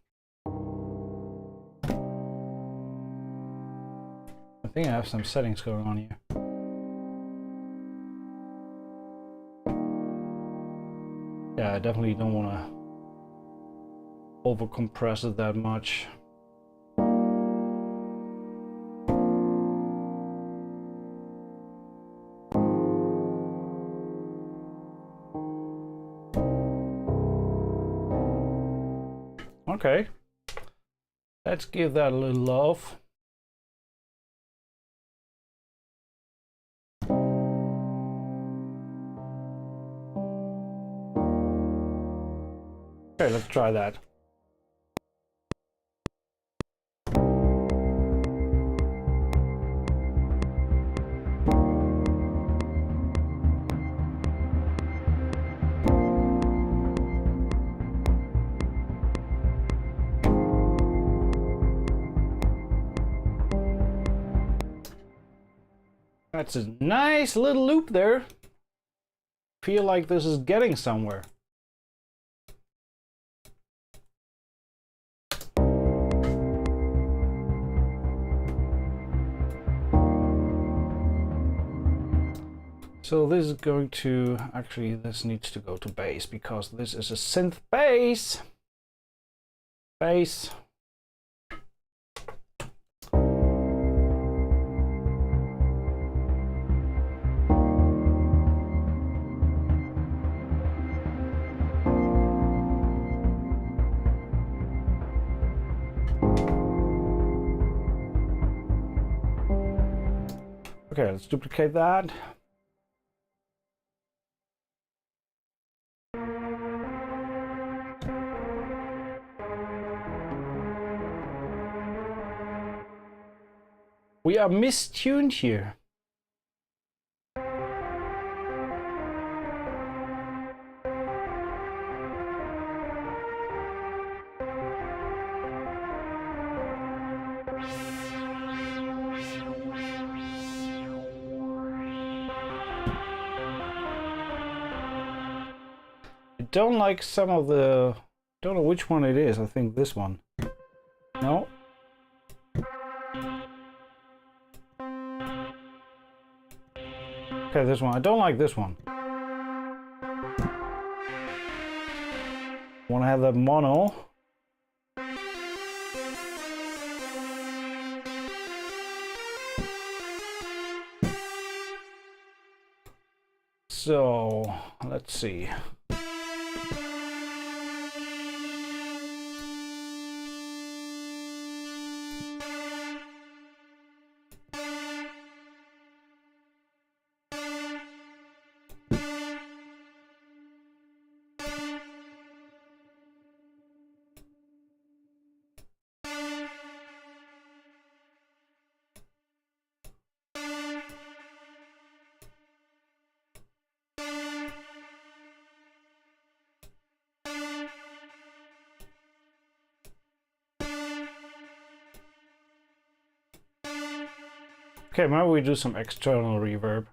I think I have some settings going on here. Yeah, I definitely don't want to over compress it that much. Okay, let's give that a little love. Okay, let's try that. That's a nice little loop there. Feel like this is getting somewhere. So this is going to, actually this needs to go to bass because this is a synth bass. Bass. Okay, let's duplicate that. We are mistuned here. I don't like some of the, don't know which one it is. I think this one. No. Okay, this one. I don't like this one. Want to have that mono. So, let's see. Okay, maybe we do some external reverb.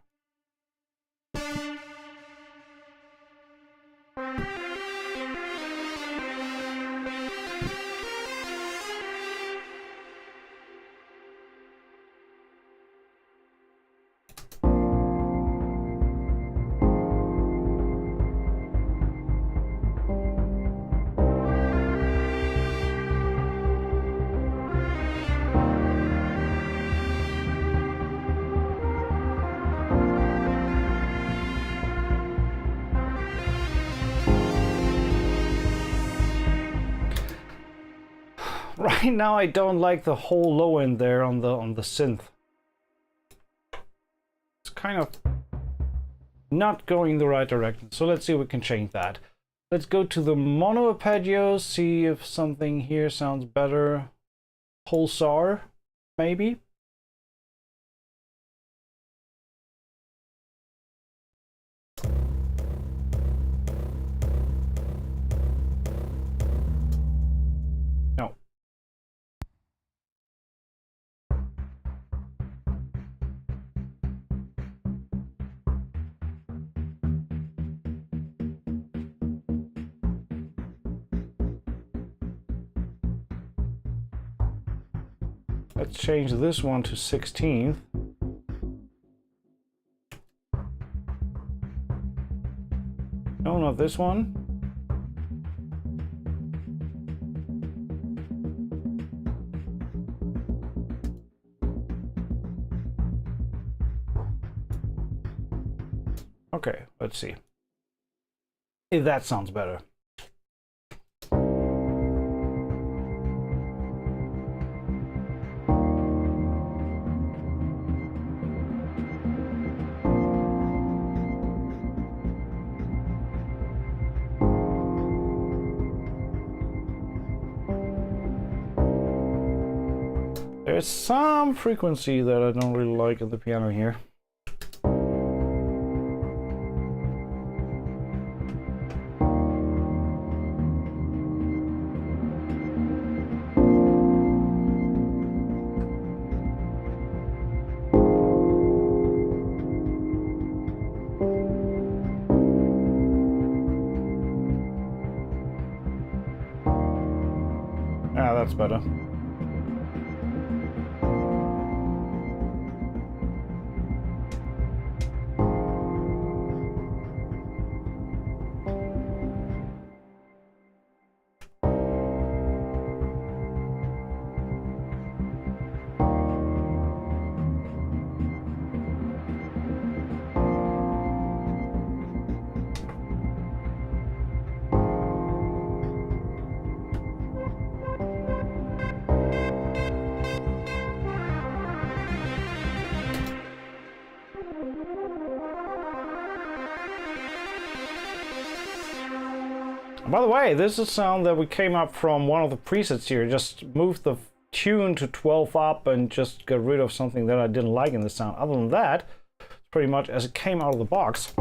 Right now I don't like the whole low end there on the synth. It's kind of not going the right direction. So let's see if we can change that. Let's go to the mono arpeggio, see if something here sounds better. Pulsar, maybe. No. Let's change this one to 16th. No, not this one. Okay, let's see if that sounds better. There's some frequency that I don't really like in the piano here. Ah, that's better. By the way, this is a sound that we came up from one of the presets here. Just moved the tune to 12 up and just got rid of something that I didn't like in the sound. Other than that, it's pretty much as it came out of the box.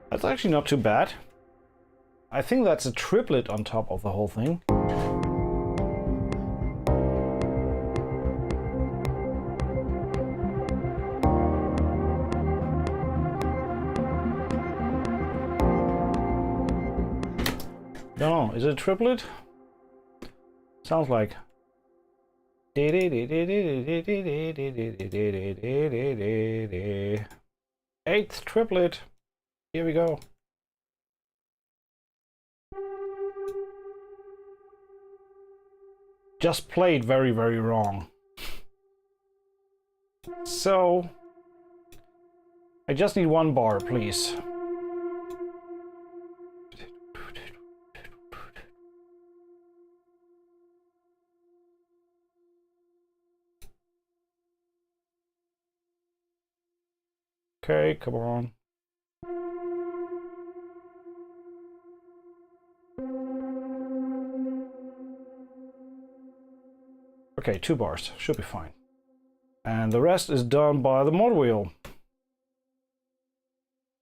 That's actually not too bad. I think that's a triplet on top of the whole thing. Don't know, is it a triplet? Sounds like. Eighth triplet. Here we go. Just played very, very wrong. So, I just need one bar, please. Okay, come on. Okay, 2 bars should be fine. And the rest is done by the mod wheel.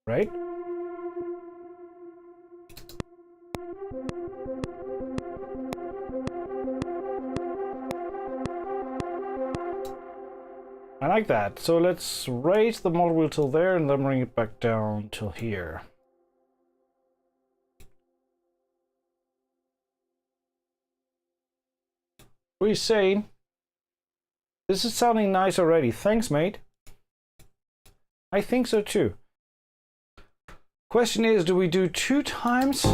Right? I like that. So let's raise the mod wheel till there and then bring it back down till here. What are you saying? This is sounding nice already. Thanks, mate. I think so too. Question is, do we do 2 times?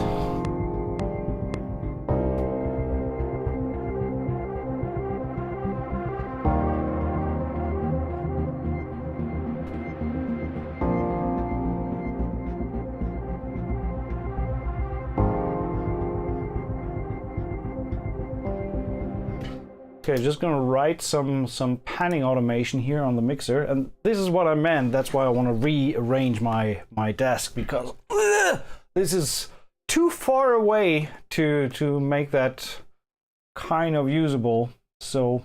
Okay, just gonna write some panning automation here on the mixer, and this is what I meant. That's why I want to rearrange my desk, because this is too far away to make that kind of usable. So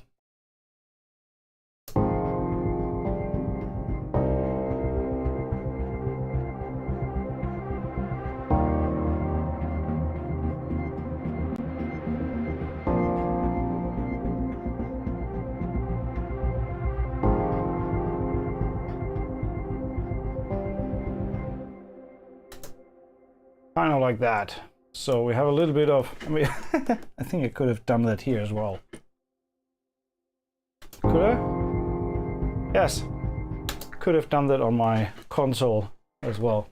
kind of like that. So we have a little bit of, I mean, I think I could have done that here as well. Could I? Yes. Could have done that on my console as well.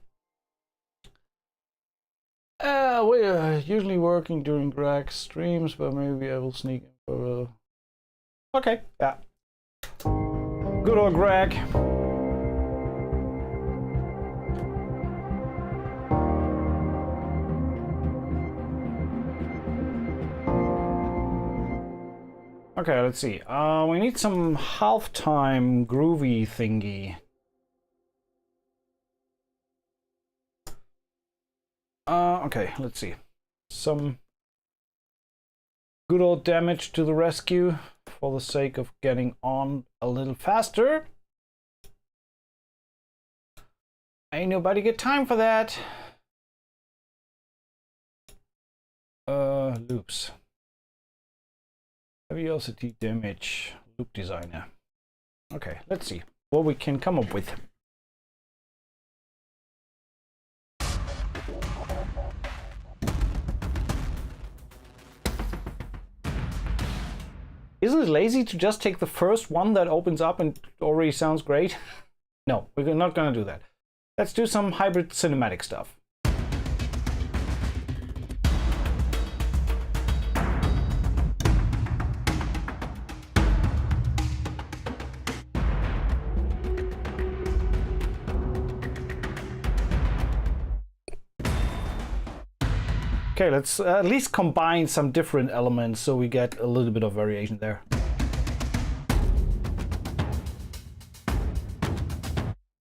We are usually working during Greg's streams, but maybe I will sneak in for okay, yeah. Good old Greg. Okay, let's see. We need some halftime groovy thingy. Okay, let's see. Some good old damage to the rescue for the sake of getting on a little faster. Ain't nobody got time for that. Loops. Heavy LCD damage, loop designer. Okay, let's see what we can come up with. Isn't it lazy to just take the first one that opens up and already sounds great? No, we're not gonna do that. Let's do some hybrid cinematic stuff. Okay, let's at least combine some different elements so we get a little bit of variation there.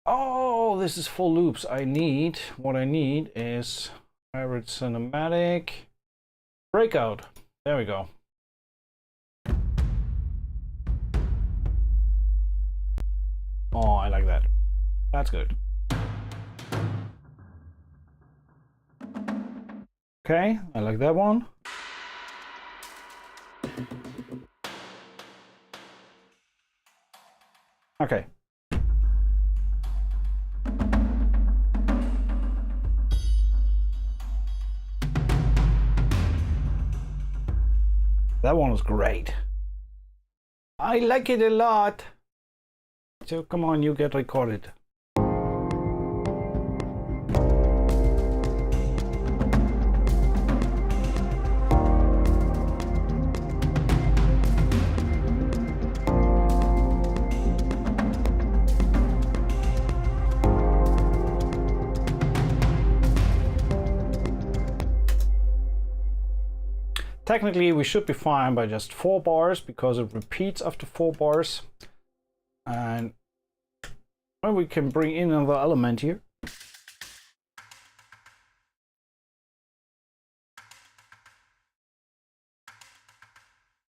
Oh, this is full loops. What I need is hybrid cinematic breakout. There we go. Oh, I like that. That's good. Okay, I like that one. Okay. That one was great. I like it a lot. So come on, you get recorded. Technically, we should be fine by just 4 bars because it repeats after 4 bars. And well, we can bring in another element here.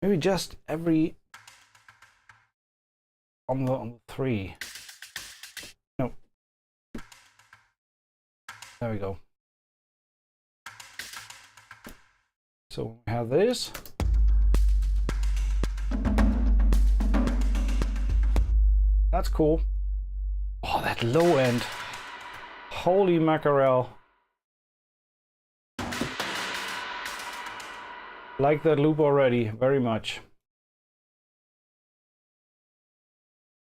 Maybe just every on the 3. No. There we go. So we have this. That's cool. Oh, that low end. Holy mackerel. Like that loop already, very much.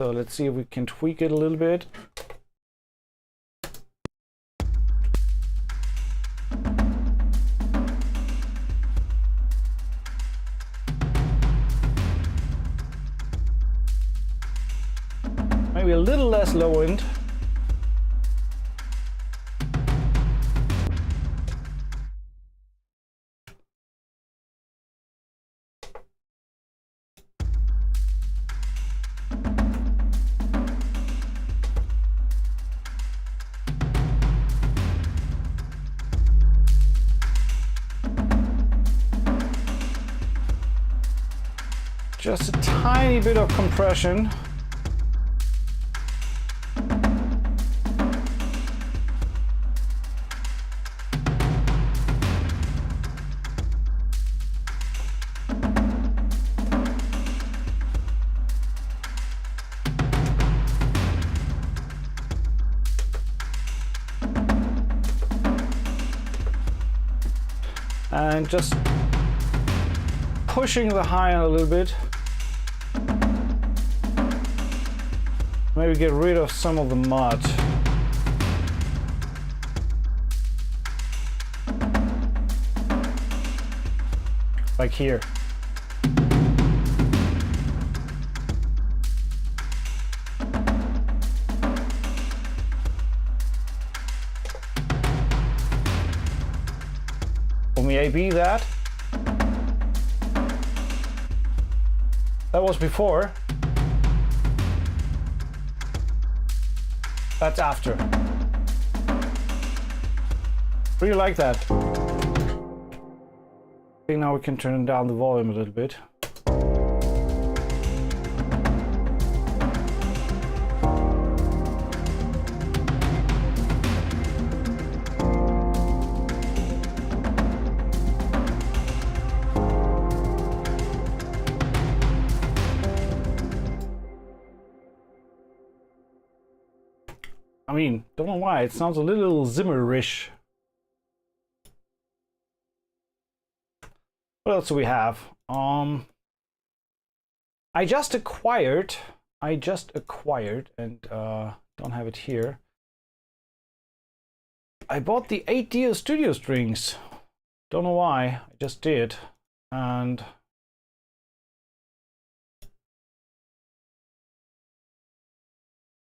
So let's see if we can tweak it a little bit. Maybe a little less low end. Just a tiny bit of compression. And just pushing the high a little bit. Maybe get rid of some of the mud. Like here. Maybe that. That was before. That's after. Really like that. I think now we can turn down the volume a little bit. I mean, don't know why, it sounds a little Zimmer-ish. What else do we have? I just acquired, and don't have it here. I bought the 8D Studio Strings. Don't know why, I just did. And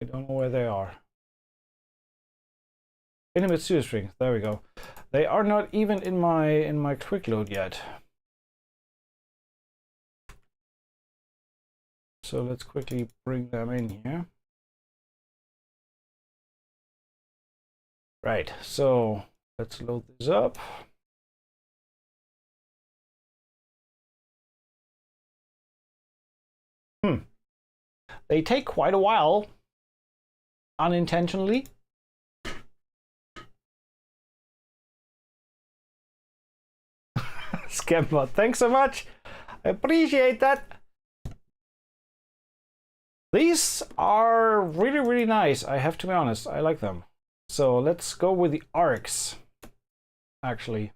I don't know where they are. Intimate Studio Strings, there we go. They are not even in my quick load yet. So let's quickly bring them in here. Right, so let's load this up. They take quite a while, unintentionally. Scambot, thanks so much. I appreciate that. These are really, really nice. I have to be honest, I like them. So let's go with the arcs. Actually,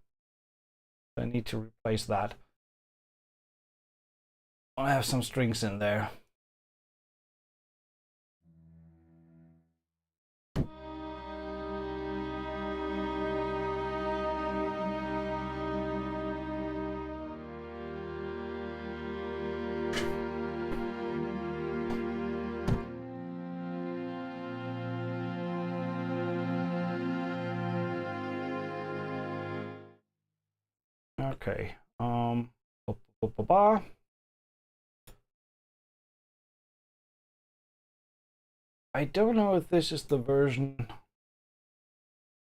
I need to replace that. I have some strings in there. Okay. I don't know if this is the version.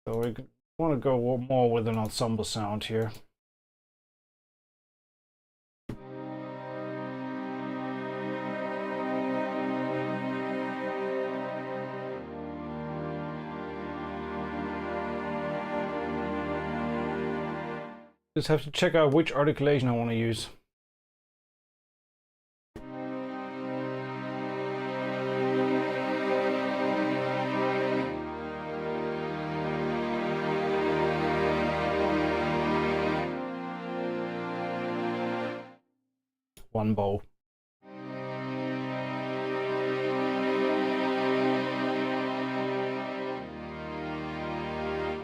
So we want to go more with an ensemble sound here. Just have to check out which articulation I want to use. One bow.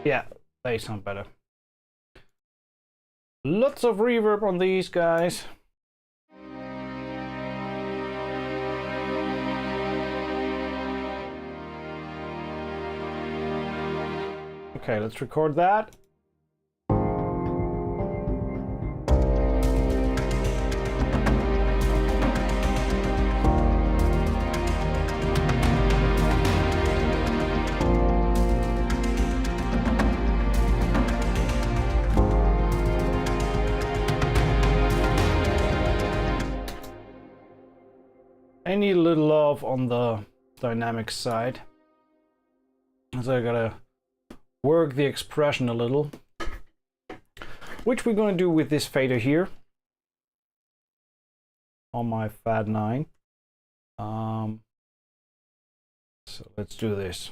Yeah, they sound better. Lots of reverb on these guys. Okay, let's record that. I need a little love on the dynamic side, so I gotta work the expression a little, which we're gonna do with this fader here on my Fat 9. So let's do this.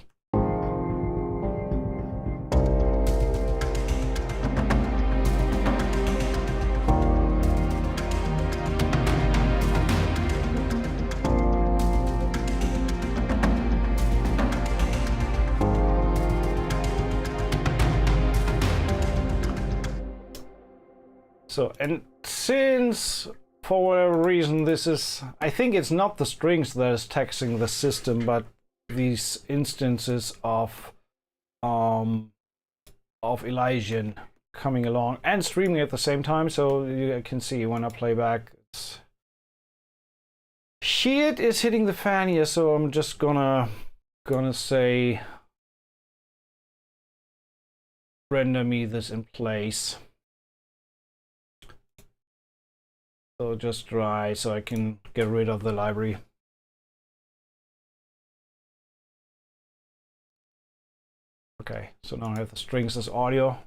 So, and since for whatever reason this is, I think it's not the strings that is taxing the system, but these instances of Elysian coming along and streaming at the same time. So you can see when I play back, it's... shit is hitting the fan here. So I'm just gonna say render me this in place. So just dry so I can get rid of the library. Okay, so now I have the strings as audio.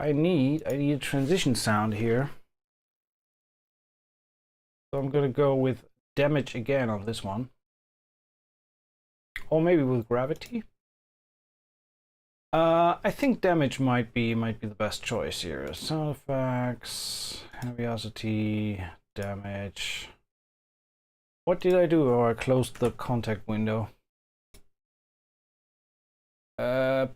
I need a transition sound here. So I'm gonna go with damage again on this one. Or maybe with gravity. I think damage might be the best choice here. Sound effects, heaviosity, damage. What did I do? Oh, I closed the contact window. I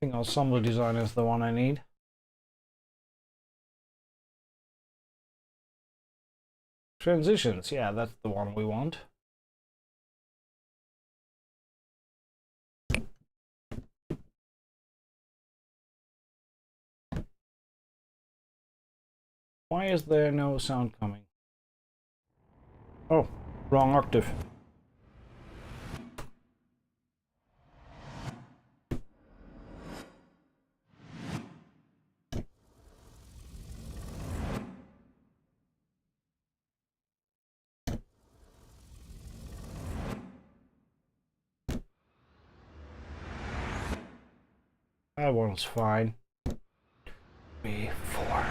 think ensemble design is the one I need. Transitions, yeah, that's the one we want. Why is there no sound coming? Oh, wrong octave. That one's fine. B4.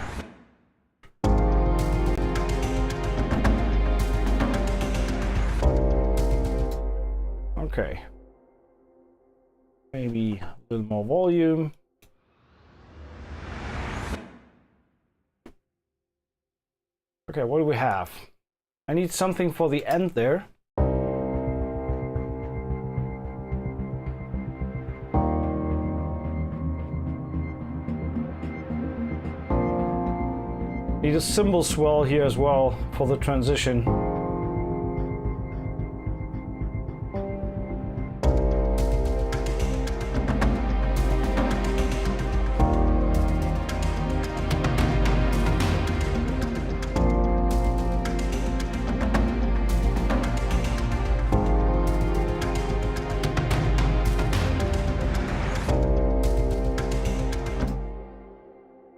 Okay. Maybe a little more volume. Okay, what do we have? I need something for the end there. Need a cymbal swell here as well for the transition.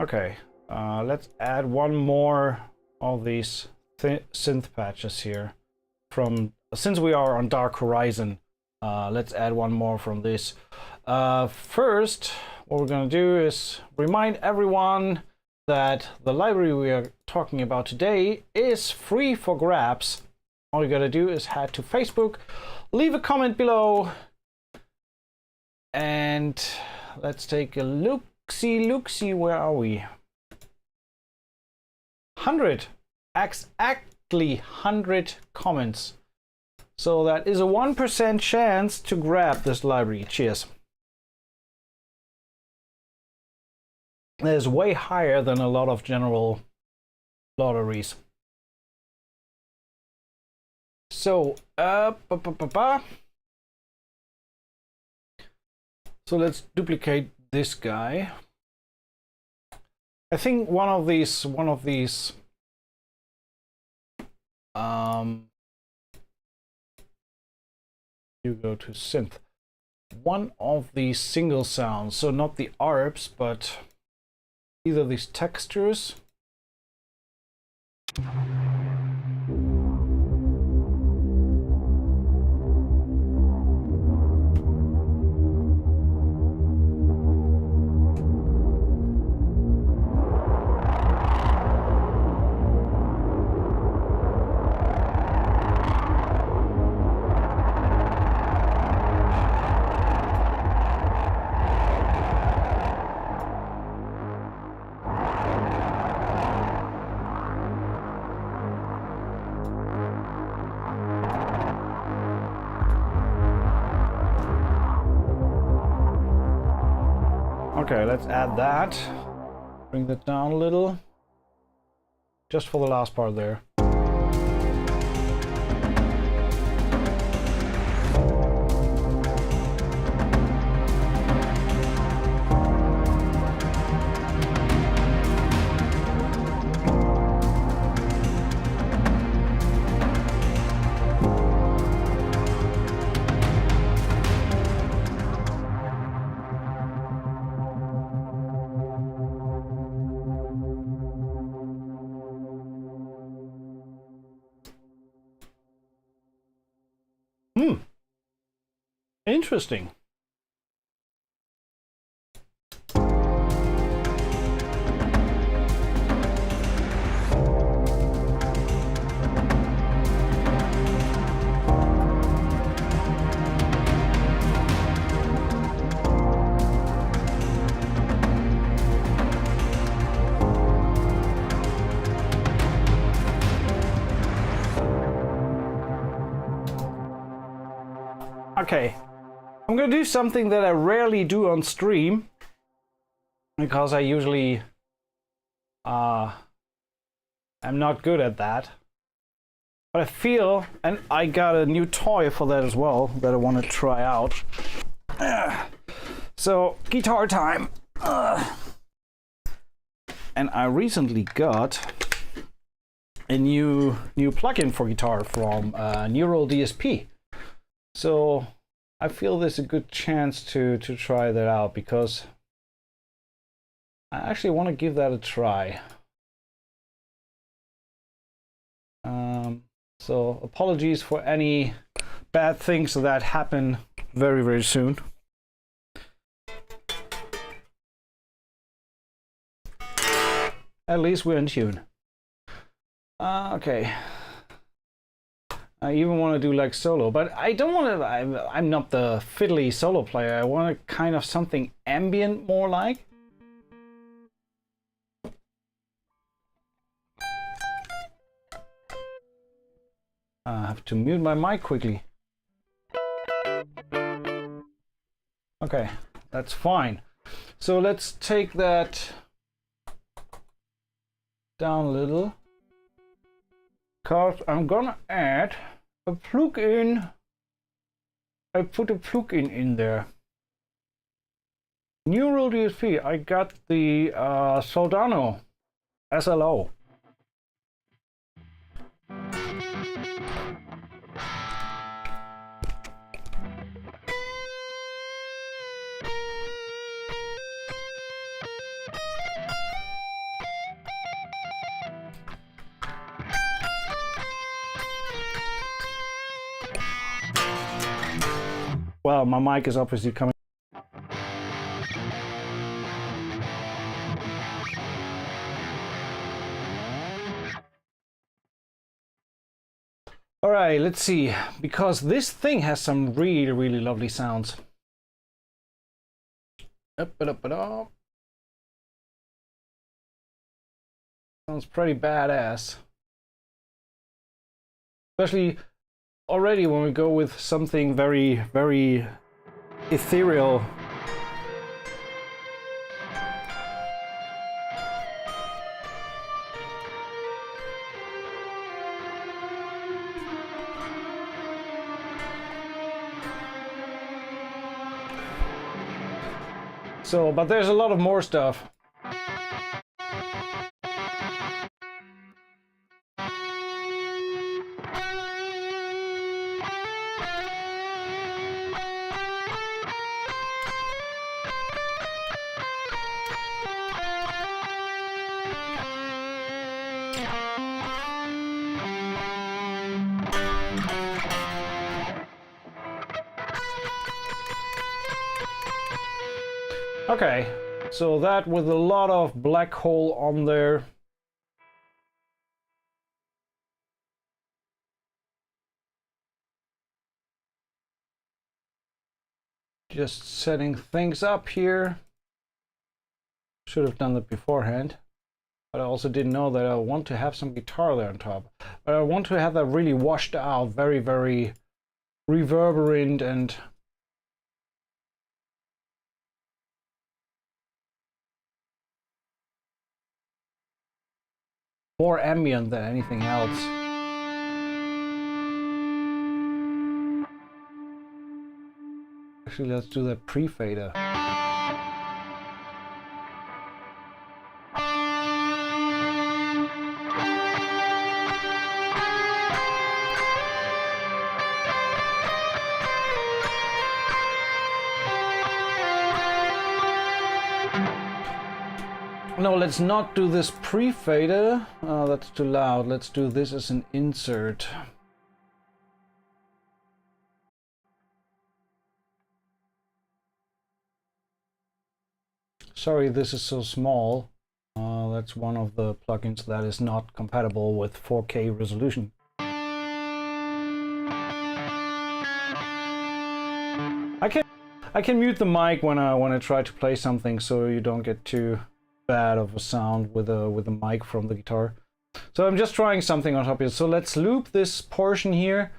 Okay, let's add one more of these synth patches here. Since we are on Dark Horizon, let's add one more from this. First, what we're gonna do is remind everyone that the library we are talking about today is free for grabs. All you gotta do is head to Facebook, leave a comment below, and let's take a look-see, where are we? 100, exactly 100 comments. So that is a 1% chance to grab this library. Cheers. That is way higher than a lot of general lotteries. So, so let's duplicate this guy. I think one of these, you go to synth. One of these single sounds, so not the arps, but either these textures. Okay, let's add that. Bring that down a little. Just for the last part there. Interesting. Okay, I'm gonna do something that I rarely do on stream, because I usually I'm not good at that. But I feel, and I got a new toy for that as well that I want to try out. So guitar time. And I recently got a new plugin for guitar from Neural DSP. So I feel there's a good chance to try that out, because I actually want to give that a try. So apologies for any bad things that happen very, very soon. At least we're in tune. Okay. I even want to do like solo, but I don't want to, I'm not the fiddly solo player. I want kind of something ambient more like. I have to mute my mic quickly. Okay, that's fine. So let's take that down a little. Because I'm gonna add a plugin. I put a plugin in there. Neural DSP. I got the Soldano SLO. well, my mic is obviously coming. All right, let's see, because this thing has some really, really lovely sounds. Up, up, up. Sounds pretty badass. Especially already when we go with something very, very ethereal. So, but there's a lot of more stuff. Okay, so that with a lot of black hole on there. Just setting things up here. Should have done that beforehand. But I also didn't know that I want to have some guitar there on top. But I want to have that really washed out, very, very reverberant and more ambient than anything else. Actually, let's do that pre-fader. No, let's not do this pre-fader. Oh, that's too loud. Let's do this as an insert. Sorry, this is so small. That's one of the plugins that is not compatible with 4K resolution. I can mute the mic when I try to play something, so you don't get too bad of a sound with a mic from the guitar. So I'm just trying something on top here. So let's loop this portion here.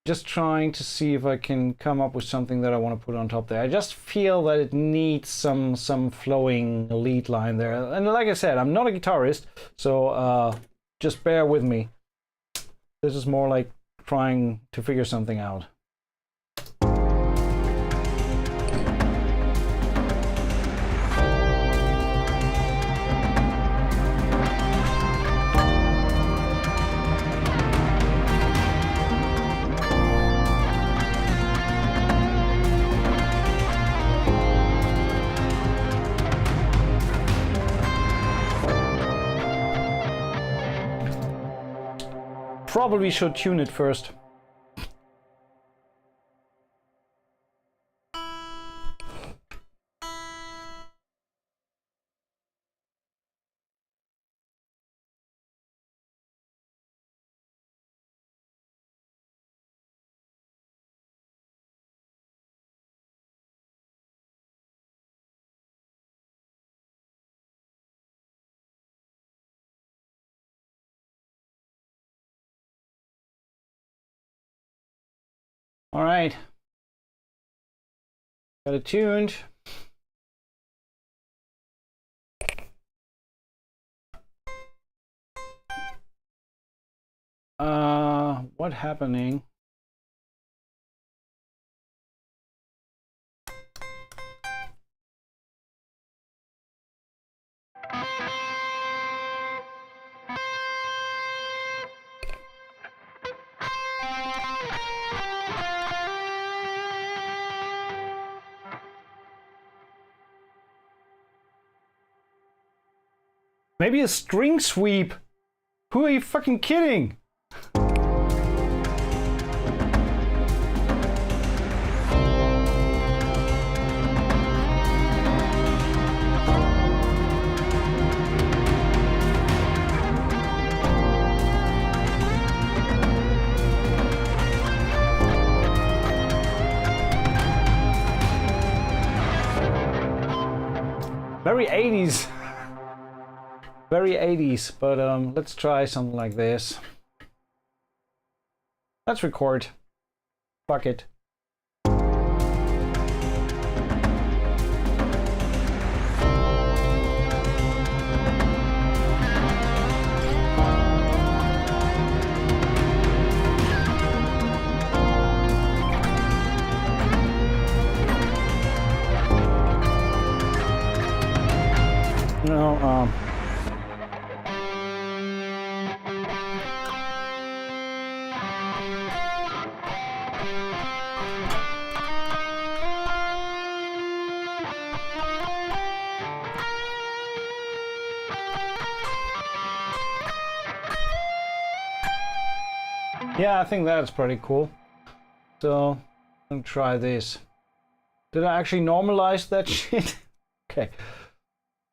Just trying to see if I can come up with something that I want to put on top there. I just feel that it needs some flowing lead line there. And like I said, I'm not a guitarist, so just bear with me. This is more like trying to figure something out. Probably should tune it first. All right, got it tuned. What happening? Maybe a string sweep. Who are you fucking kidding? Very 80s. Very 80s, but let's try something like this. Let's record. Fuck it. No, yeah, I think that's pretty cool. So, I'm gonna try this. Did I actually normalize that shit? Okay.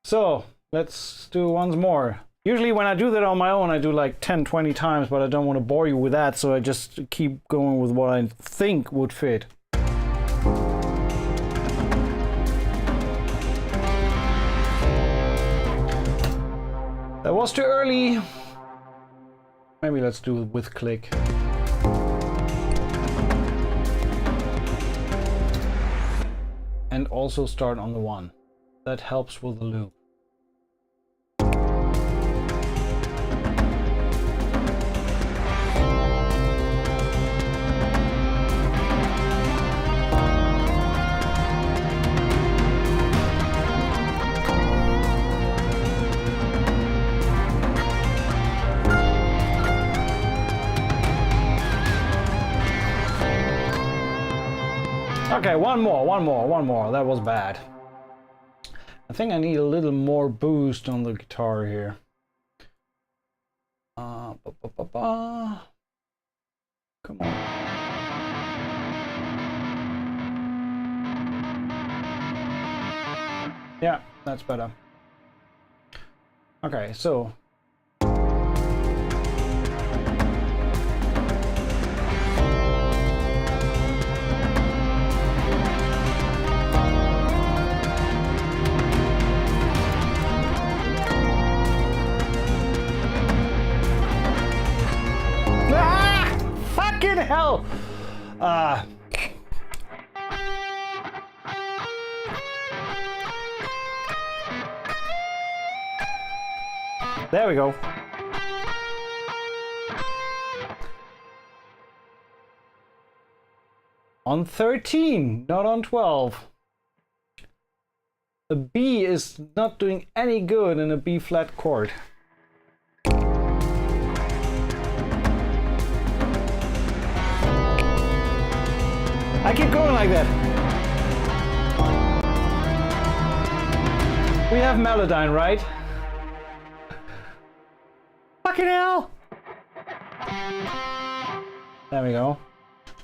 So, let's do once more. Usually when I do that on my own, I do like 10, 20 times, but I don't want to bore you with that, so I just keep going with what I think would fit. That was too early. Maybe let's do it with click. And also start on the 1. That helps with the loop. Okay, one more. That was bad. I think I need a little more boost on the guitar here. Come on. Yeah, that's better. Okay, so. Hell! There we go. On 13, not on 12. A B is not doing any good in a B flat chord. I keep going like that. We have Melodyne, right? Fucking hell! There we go.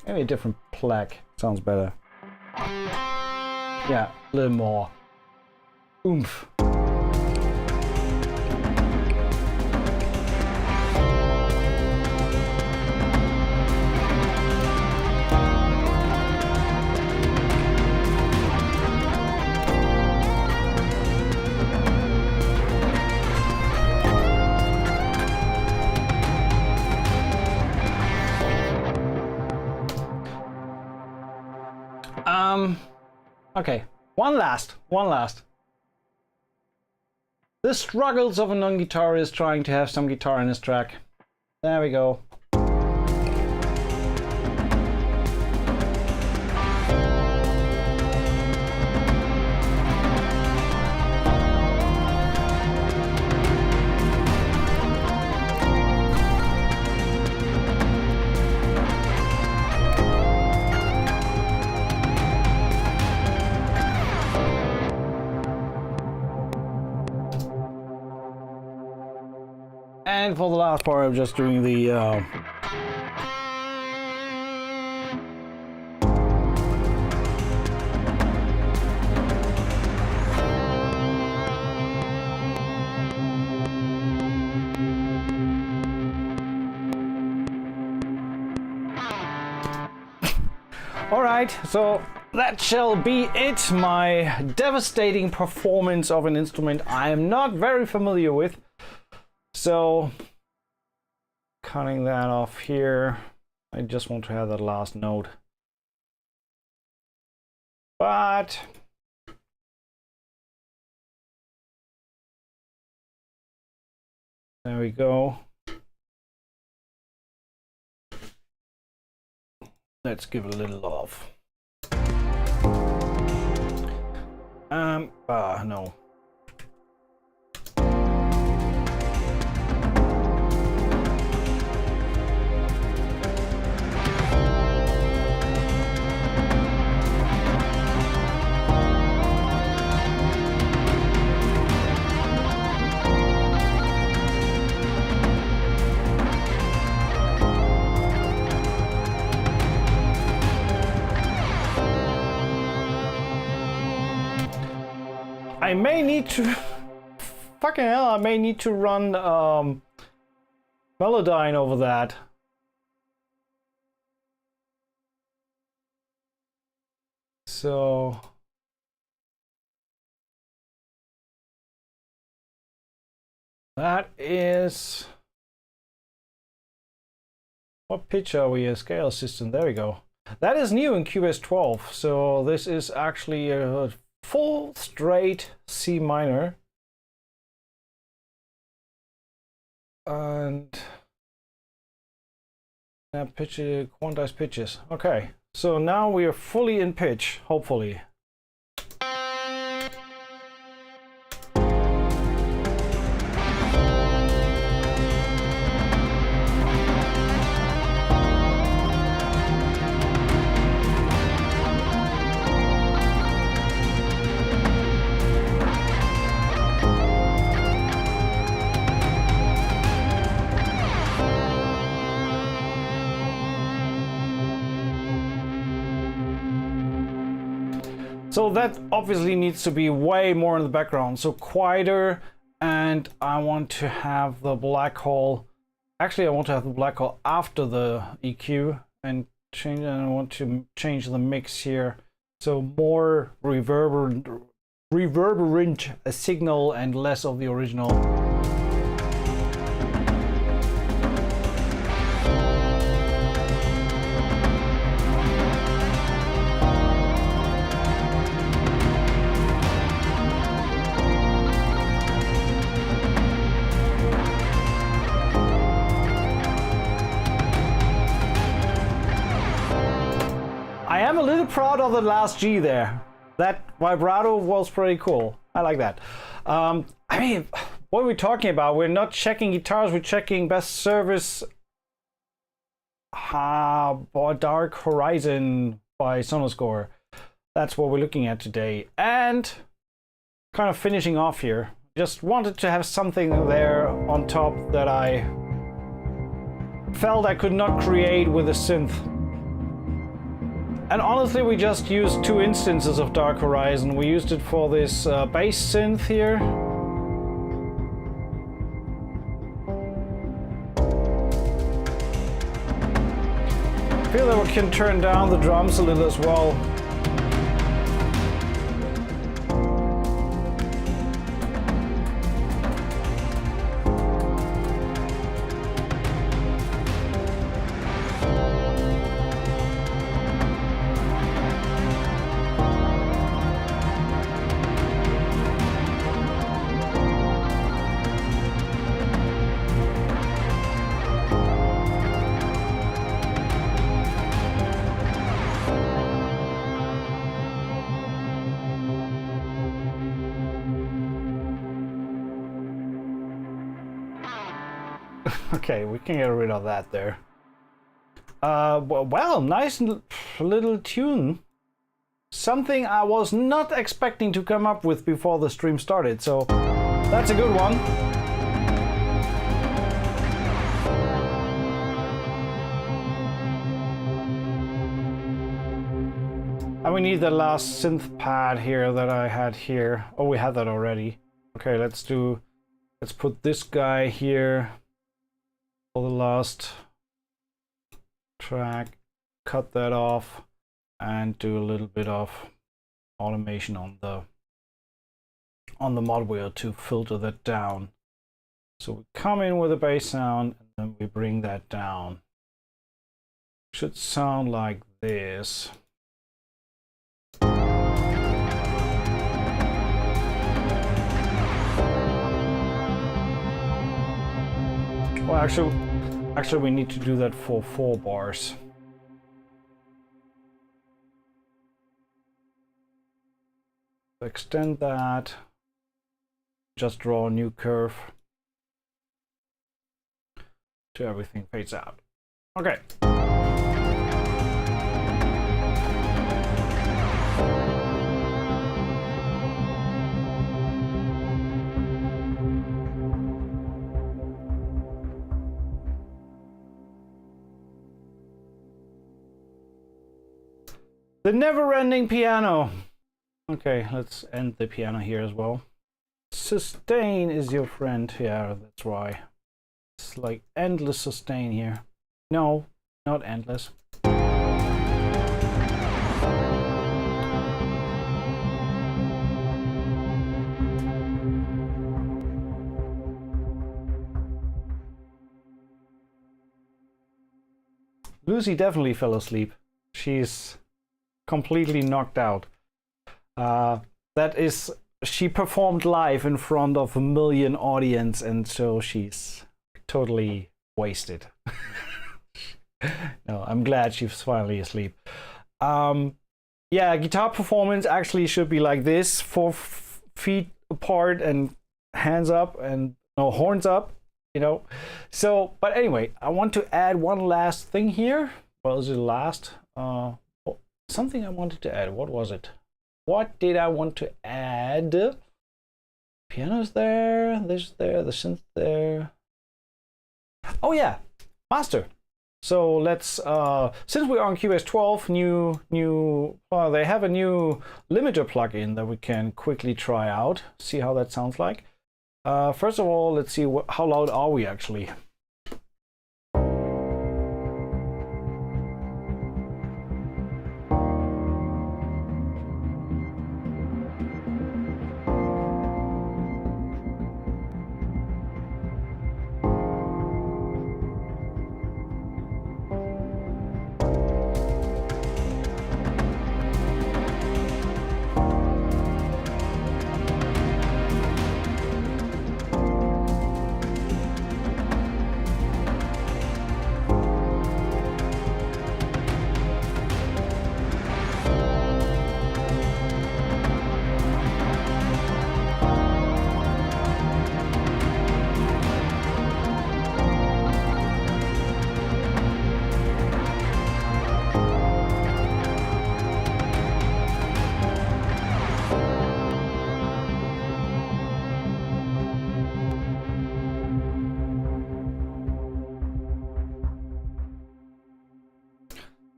Maybe a different plaque. Sounds better. Yeah, a little more oomph. Okay, one last. The struggles of a non-guitarist trying to have some guitar in his track. There we go. And for the last part, I'm just doing the All right, so that shall be it. My devastating performance of an instrument I am not very familiar with. So, cutting that off here. I just want to have that last note. But there we go. Let's give it a little love. No. I may need to fucking hell, I may need to run Melodyne over that. So that is, what pitch are we? A scale system. There we go. That is new in Cubase 12. So this is actually a full straight C minor, and pitch, quantized pitches. Okay, so now we are fully in pitch, hopefully. So that obviously needs to be way more in the background, so quieter, and I want to have the black hole, actually I want to have the black hole after the EQ, and I want to change the mix here, so more reverberant a signal and less of the original. I am a little proud of the last G there. That vibrato was pretty cool. I like that. I mean, what are we talking about? We're not checking guitars, we're checking best service. Dark Horizon by Sonuscore. That's what we're looking at today. And kind of finishing off here. Just wanted to have something there on top that I felt I could not create with a synth. And honestly, we just used 2 instances of Dark Horizon. We used it for this bass synth here. I feel that we can turn down the drums a little as well. Okay, we can get rid of that there. Well, nice little tune. Something I was not expecting to come up with before the stream started, so that's a good one. And we need the last synth pad here that I had here. Oh, we had that already. Okay, let's put this guy here for the last track, cut that off, and do a little bit of automation on the modulator to filter that down. So we come in with a bass sound and then we bring that down. Should sound like this. Well, actually we need to do that for 4 bars. Extend that. Just draw a new curve till everything fades out. Okay. The never-ending piano. Okay, let's end the piano here as well. Sustain is your friend. Yeah, that's why. It's like endless sustain here. No, not endless. Lucy definitely fell asleep. She's completely knocked out. That is, she performed live in front of a million audience, and so she's totally wasted. No, I'm glad she's finally asleep. Yeah, guitar performance actually should be like this: 4 feet apart and hands up, and no, horns up, you know. So, but anyway, I want to add one last thing here. Well, is it last? Something I wanted to add. What was it? What did I want to add? Piano's there, this there, the synth there. Oh yeah, master. So let's, since we're on Cubase 12, they have a new limiter plugin that we can quickly try out, see how that sounds like. First of all, let's see how loud are we actually.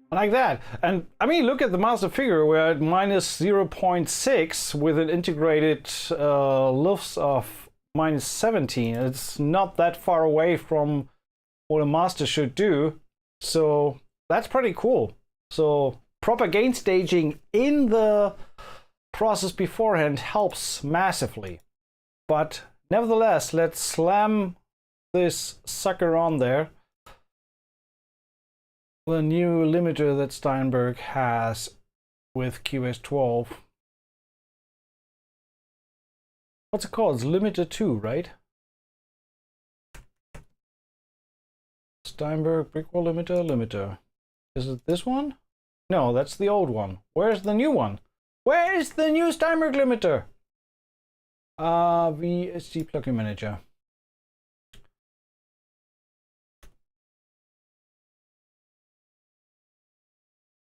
Like that. And I mean, look at the master figure. We're at minus 0.6 with an integrated lifts of minus 17. It's not that far away from what a master should do. So that's pretty cool. So proper gain staging in the process beforehand helps massively. But nevertheless, let's slam this sucker on there. The new limiter that Steinberg has with Cubase 12. What's it called? It's limiter 2, right? Steinberg brickwall limiter. Is it this one? No, that's the old one. Where's the new one? Where is the new Steinberg limiter? VST plugin manager.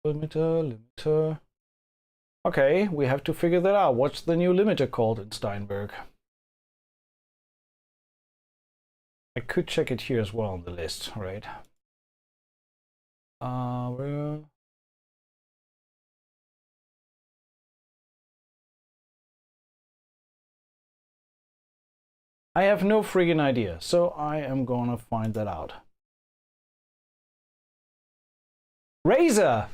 Limiter. Okay, we have to figure that out. What's the new limiter called in Steinberg? I could check it here as well on the list, right? Where? I have no friggin' idea, so I am gonna find that out. Razor!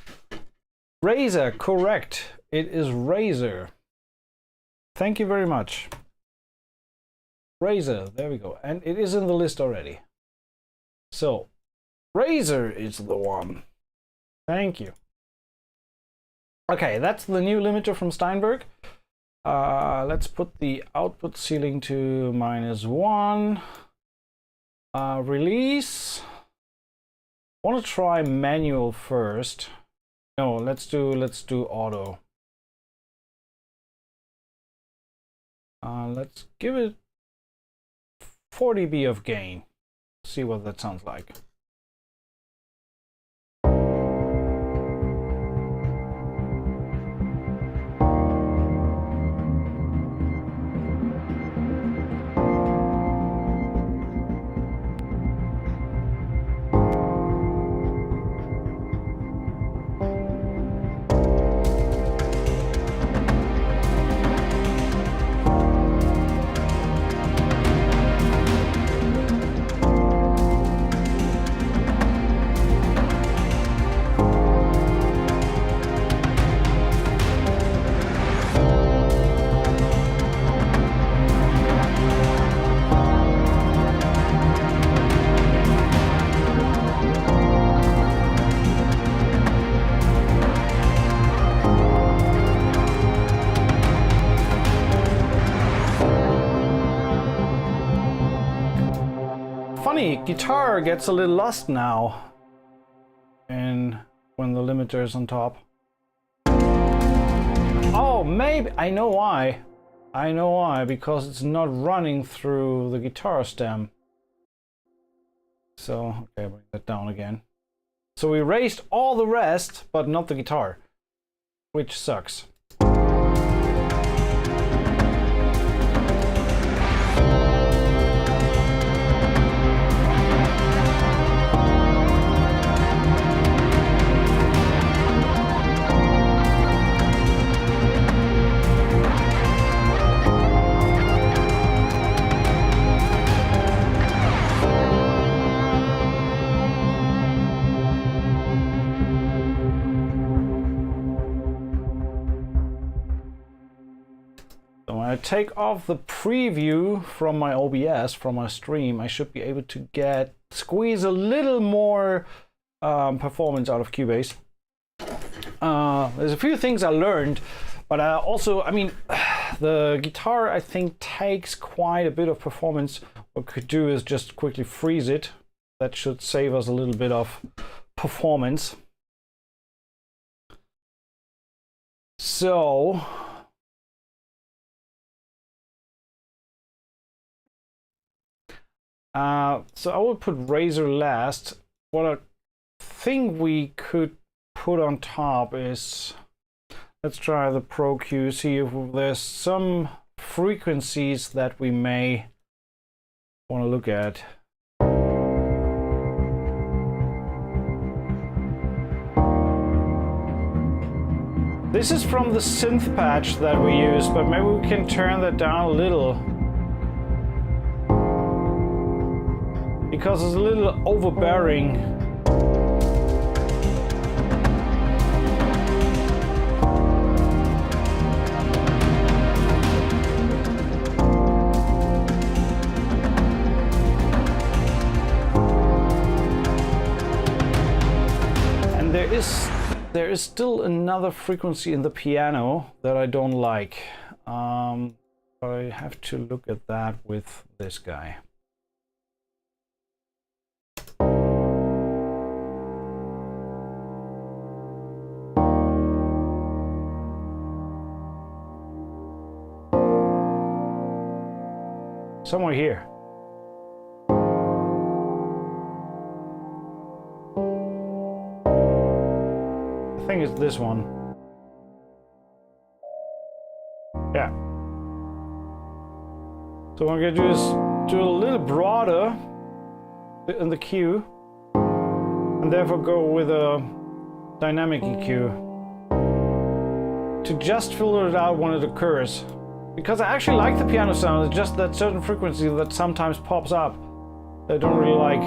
Razor, correct. It is Razor. Thank you very much. Razor, there we go. And it is in the list already. So, Razor is the one. Thank you. Okay, that's the new limiter from Steinberg. Let's put the output ceiling to -1. Release. I want to try manual first. No, let's do auto. Let's give it 4 dB of gain. See what that sounds like. Funny, guitar gets a little lost now and when the limiter is on top. Oh, maybe I know why. I know why, because it's not running through the guitar stem. So, okay, bring that down again. So we raised all the rest, but not the guitar, which sucks. When I take off the preview from my OBS, from my stream, I should be able to squeeze a little more performance out of Cubase. There's a few things I learned, but also, I mean, the guitar I think takes quite a bit of performance. What we could do is just quickly freeze it. That should save us a little bit of performance. So I will put Razor last. What I think we could put on top is, let's try the Pro Q, see if there's some frequencies that we may want to look at. This is from the synth patch that we use, but maybe we can turn that down a little, because it's a little overbearing. And there is still another frequency in the piano that I don't like. But I have to look at that with this guy. Somewhere here. I think it's this one. Yeah. So what I'm gonna do is do a little broader in the Q, and therefore go with a dynamic EQ to just filter it out when it occurs. Because I actually like the piano sound, it's just that certain frequency that sometimes pops up that I don't really like.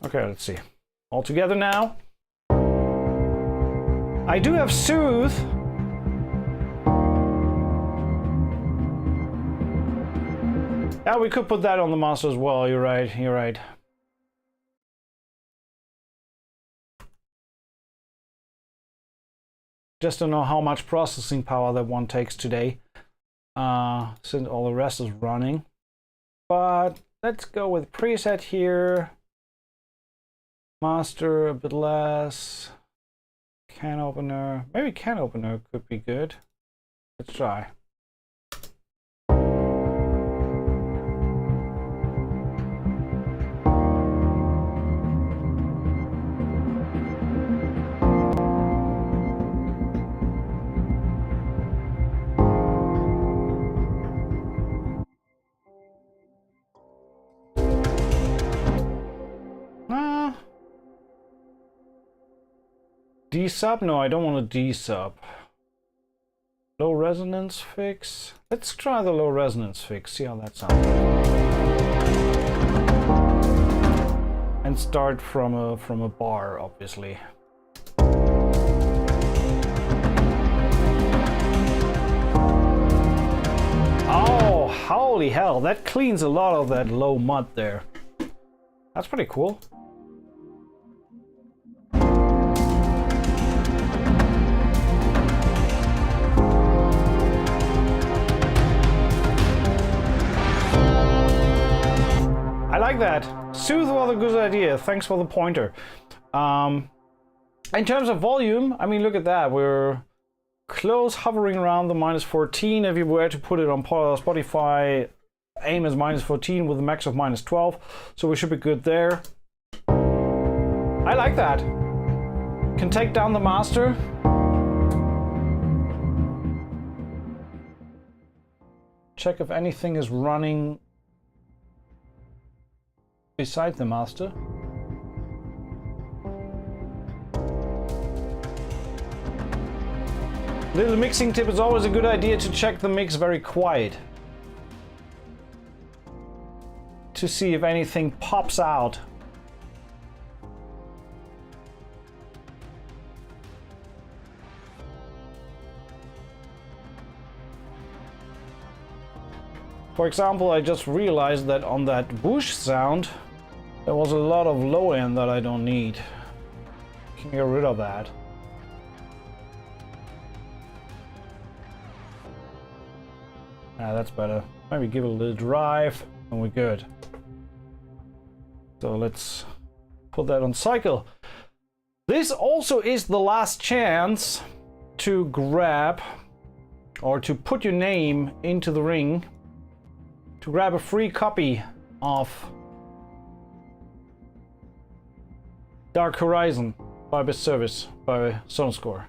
Okay, let's see. All together now. I do have Soothe. Yeah, we could put that on the master as well. You're right, you're right. Just don't know how much processing power that one takes today, since all the rest is running. But let's go with preset here. Master a bit less. Can opener. Maybe can opener could be good. Let's try. D-sub? No, I don't want a D-sub. Low resonance fix. Let's try the low resonance fix, see how that sounds. And start from a bar, obviously. Oh, holy hell, that cleans a lot of that low mud there. That's pretty cool. I like that. Soothe was a good idea. Thanks for the pointer. In terms of volume, I mean, look at that. We're close, hovering around the -14. If you were to put it on Spotify, aim is -14 with a max of -12. So we should be good there. I like that. Can take down the master. Check if anything is running beside the master. Little mixing tip, is always a good idea to check the mix very quiet to see if anything pops out. For example, I just realized that on that whoosh sound there was a lot of low end that I don't need. Can get rid of that. That's better. Maybe give it a little drive and we're good. So let's put that on cycle. This also is the last chance to grab or to put your name into the ring to grab a free copy of Dark Horizon by Best Service by Sonuscore.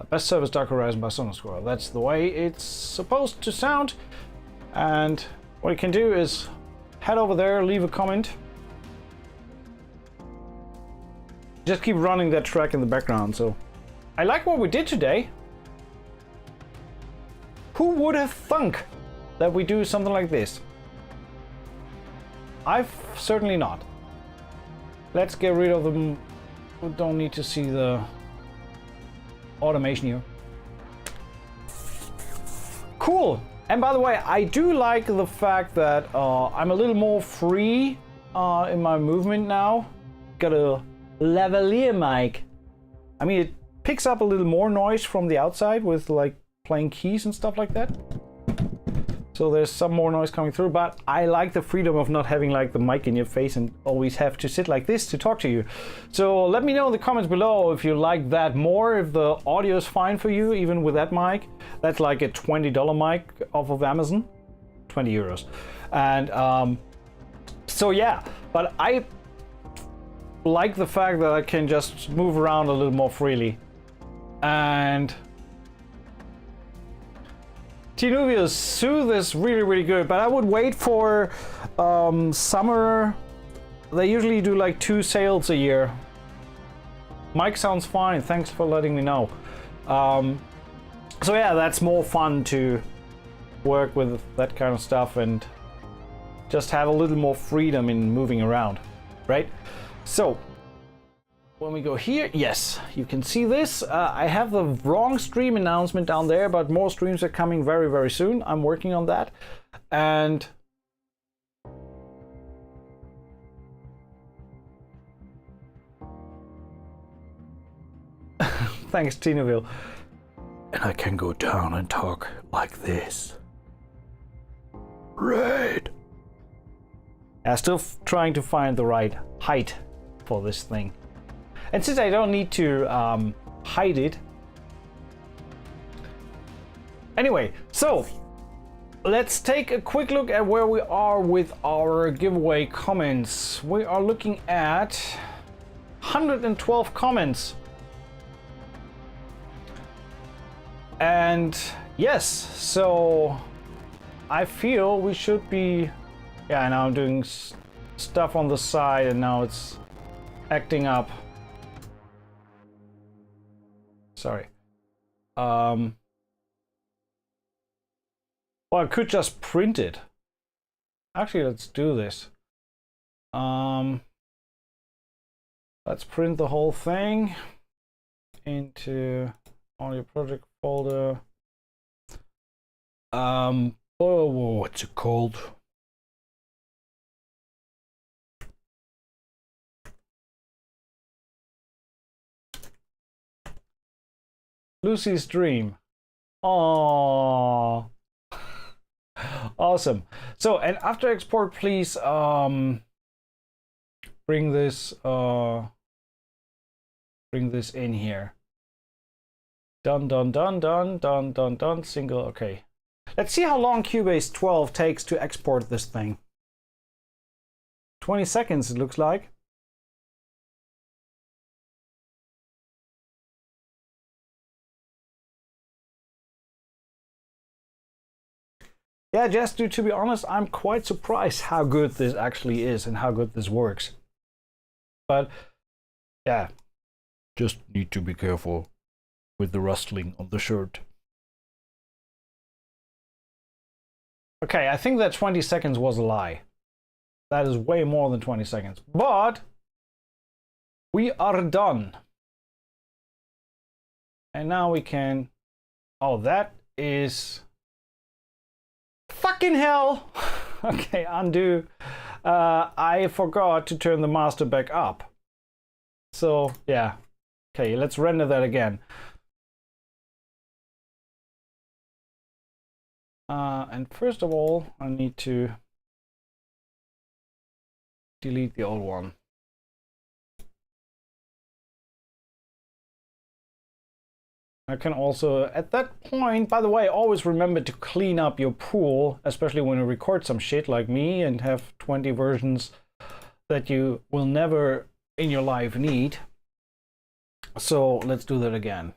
Best Service Dark Horizon by Sonuscore. That's the way it's supposed to sound. And what you can do is head over there, leave a comment. Just keep running that track in the background. So I like what we did today. Who would have thunk that we do something like this? I've certainly not. Let's get rid of them. We don't need to see the automation here. Cool. And by the way, I do like the fact that I'm a little more free in my movement now. Got a lavalier mic. I mean, it picks up a little more noise from the outside with like playing keys and stuff like that. So there's some more noise coming through, but I like the freedom of not having like the mic in your face and always have to sit like this to talk to you. So let me know in the comments below if you like that more, if the audio is fine for you, even with that mic. That's like a $20 mic off of Amazon, 20 euros. And so yeah, but I like the fact that I can just move around a little more freely. And T-Nuvius, Soothe is really, really good, but I would wait for summer. They usually do like 2 sales a year. Mic sounds fine, thanks for letting me know. So yeah, that's more fun to work with that kind of stuff and just have a little more freedom in moving around, right? So when we go here, yes, you can see this. I have the wrong stream announcement down there, but more streams are coming very, very soon. I'm working on that. And thanks, Tinaville. And I can go down and talk like this. Red. I'm still trying to find the right height for this thing. And since I don't need to hide it. Anyway, so let's take a quick look at where we are with our giveaway comments. We are looking at 112 comments. And yes, so I feel we should be, yeah, now I'm doing stuff on the side and now it's acting up. Sorry. Well, I could just print it. Actually, let's do this. Let's print the whole thing into audio project folder. Oh, what's it called? Lucy's Dream. Oh, awesome. So, and after export, please bring this in here. Done, single. Okay. Let's see how long Cubase 12 takes to export this thing. 20 seconds, it looks like. Yeah, just to be honest, I'm quite surprised how good this actually is and how good this works. But yeah, just need to be careful with the rustling on the shirt. Okay, I think that 20 seconds was a lie. That is way more than 20 seconds. But we are done. And now we can... Oh, that is... Fucking hell! Okay, undo. I forgot to turn the master back up. So, yeah. Okay, let's render that again. And first of all, I need to delete the old one. I can also, at that point, by the way, always remember to clean up your pool, especially when you record some shit like me and have 20 versions that you will never in your life need. So let's do that again.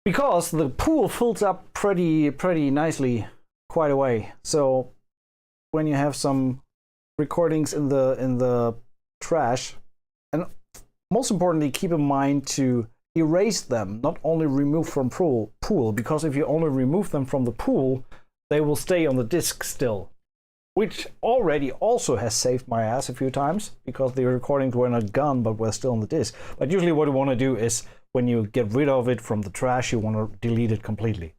Because the pool fills up pretty nicely quite a way. So when you have some recordings in the trash, and most importantly, keep in mind to erase them, not only remove from pool, because if you only remove them from the pool, they will stay on the disk still, which already also has saved my ass a few times because the recordings were not gone but were still on the disk. But usually what you want to do is when you get rid of it from the trash, you want to delete it completely.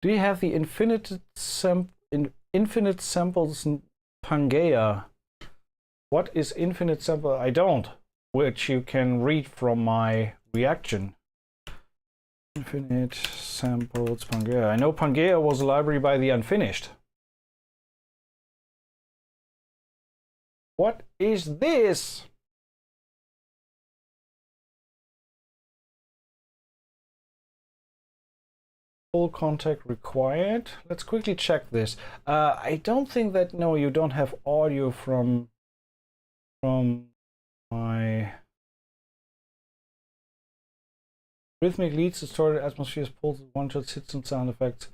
Do you have the infinite samples Pangea? What is infinite sample? I don't, which you can read from my reaction. Infinite samples Pangea. I know Pangea was a library by the Unfinished. What is this? Full contact required. Let's quickly check this. I don't think that, no, you don't have audio from my rhythmic leads, distorted atmospheres, pulls, one-shot hits and sound effects.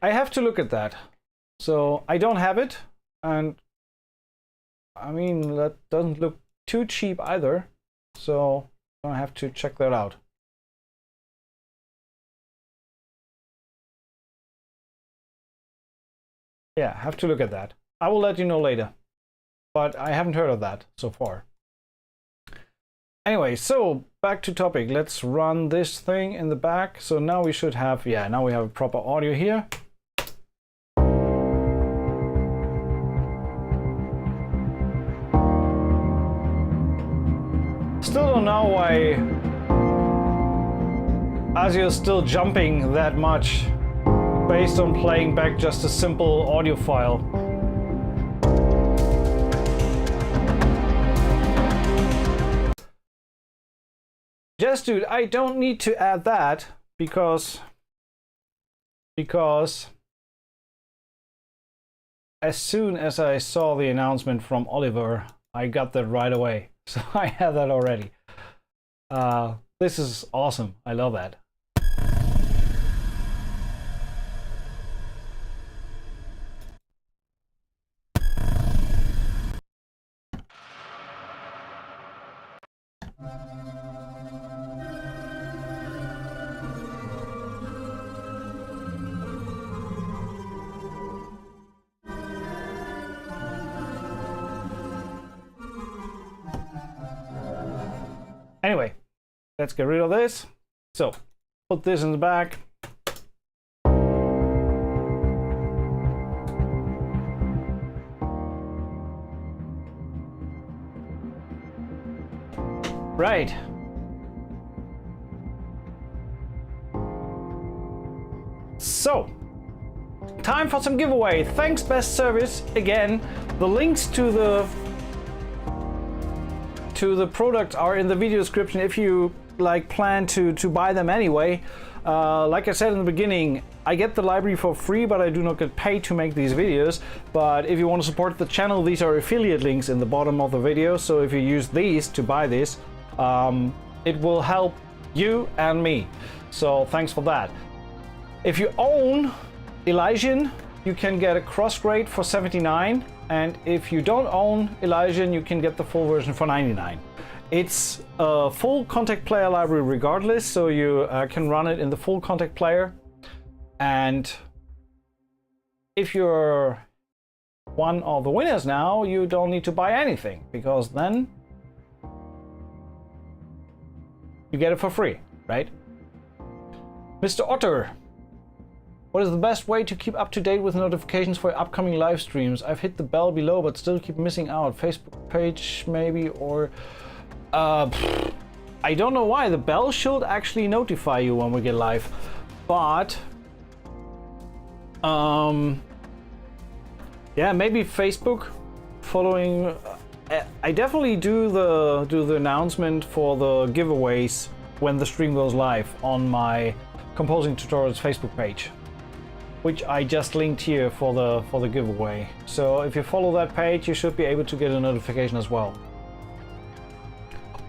I have to look at that. So I don't have it, and I mean that doesn't look too cheap either. So I have to check that out. Yeah, have to look at that. I will let you know later, but I haven't heard of that so far. Anyway, so back to topic. Let's run this thing in the back. So now we should have, yeah, now we have a proper audio here. Still don't know why Azure is still jumping that much based on playing back just a simple audio file. Yes, dude, I don't need to add that because as soon as I saw the announcement from Oliver, I got that right away. So I have that already. This is awesome. I love that. Anyway, let's get rid of this. So, put this in the back. Right. So, time for some giveaway. Thanks, Best Service. Again, the links to the products are in the video description if you plan to buy them anyway. Like I said in the beginning, I get the library for free, but I do not get paid to make these videos. But if you want to support the channel, these are affiliate links in the bottom of the video. So if you use these to buy this, it will help you and me. So thanks for that. If you own Elysian, you can get a cross-grade for 79. And if you don't own Elysian, you can get the full version for 99. It's a full Contact Player library regardless, so you can run it in the full Contact Player. And if you're one of the winners now, you don't need to buy anything, because then you get it for free, right? Mr. Otter. What is the best way to keep up to date with notifications for upcoming live streams? I've hit the bell below, but still keep missing out. Facebook page, maybe, or... I don't know why. The bell should actually notify you when we get live. But... yeah, maybe Facebook following... I definitely do the announcement for the giveaways when the stream goes live on my Composing Tutorials Facebook page, which I just linked here for the giveaway. So if you follow that page, you should be able to get a notification as well.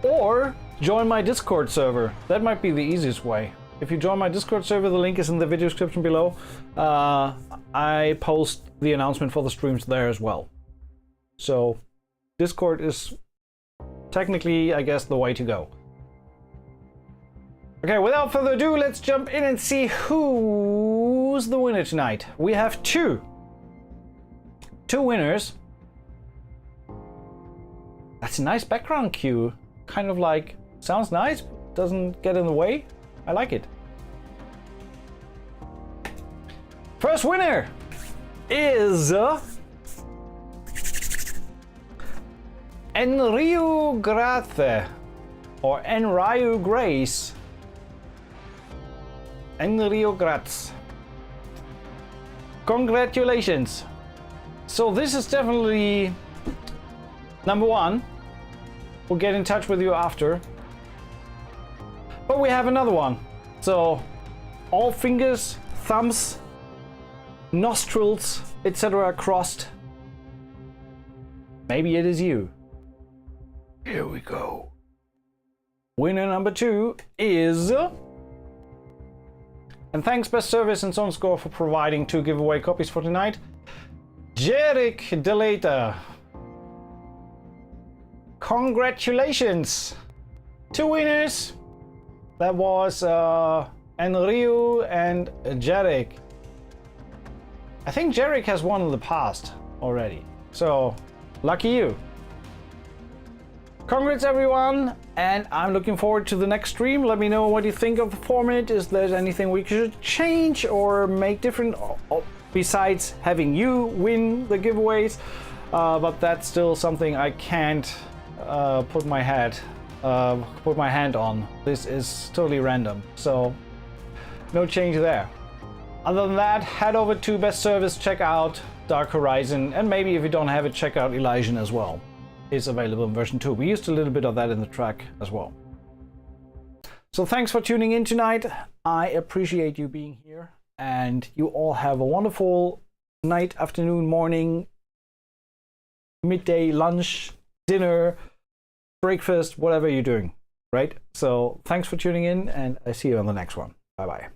Or join my Discord server. That might be the easiest way. If you join my Discord server, the link is in the video description below. I post the announcement for the streams there as well. So Discord is technically, I guess, the way to go. Okay, without further ado, let's jump in and see who's the winner tonight. We have two winners. That's a nice background cue. Kind of like, sounds nice, doesn't get in the way. I like it. First winner is Enrio Grace or Enrio Grace. Enrio Grace. Congratulations. So this is definitely number one. We'll get in touch with you after. But we have another one. So all fingers, thumbs, nostrils, etc. crossed. Maybe it is you. Here we go. Winner number two is... And thanks Best Service and Sonuscore for providing 2 giveaway copies for tonight. Dirk Delata. Congratulations. Two winners. That was Enryu and Jarek. I think Jarek has won in the past already. So, lucky you. Congrats everyone, and I'm looking forward to the next stream. Let me know what you think of the format. Is there anything we should change or make different besides having you win the giveaways? But that's still something I can't put my hand on. This is totally random, so no change there. Other than that, head over to Best Service, check out Dark Horizon, and maybe if you don't have it, check out Elysian as well. It's available in version 2. We used a little bit of that in the track as well. So thanks for tuning in tonight. I appreciate you being here, and you all have a wonderful night, afternoon, morning, midday, lunch, dinner, breakfast, whatever you're doing, right? So thanks for tuning in, and I see you on the next one. Bye-bye.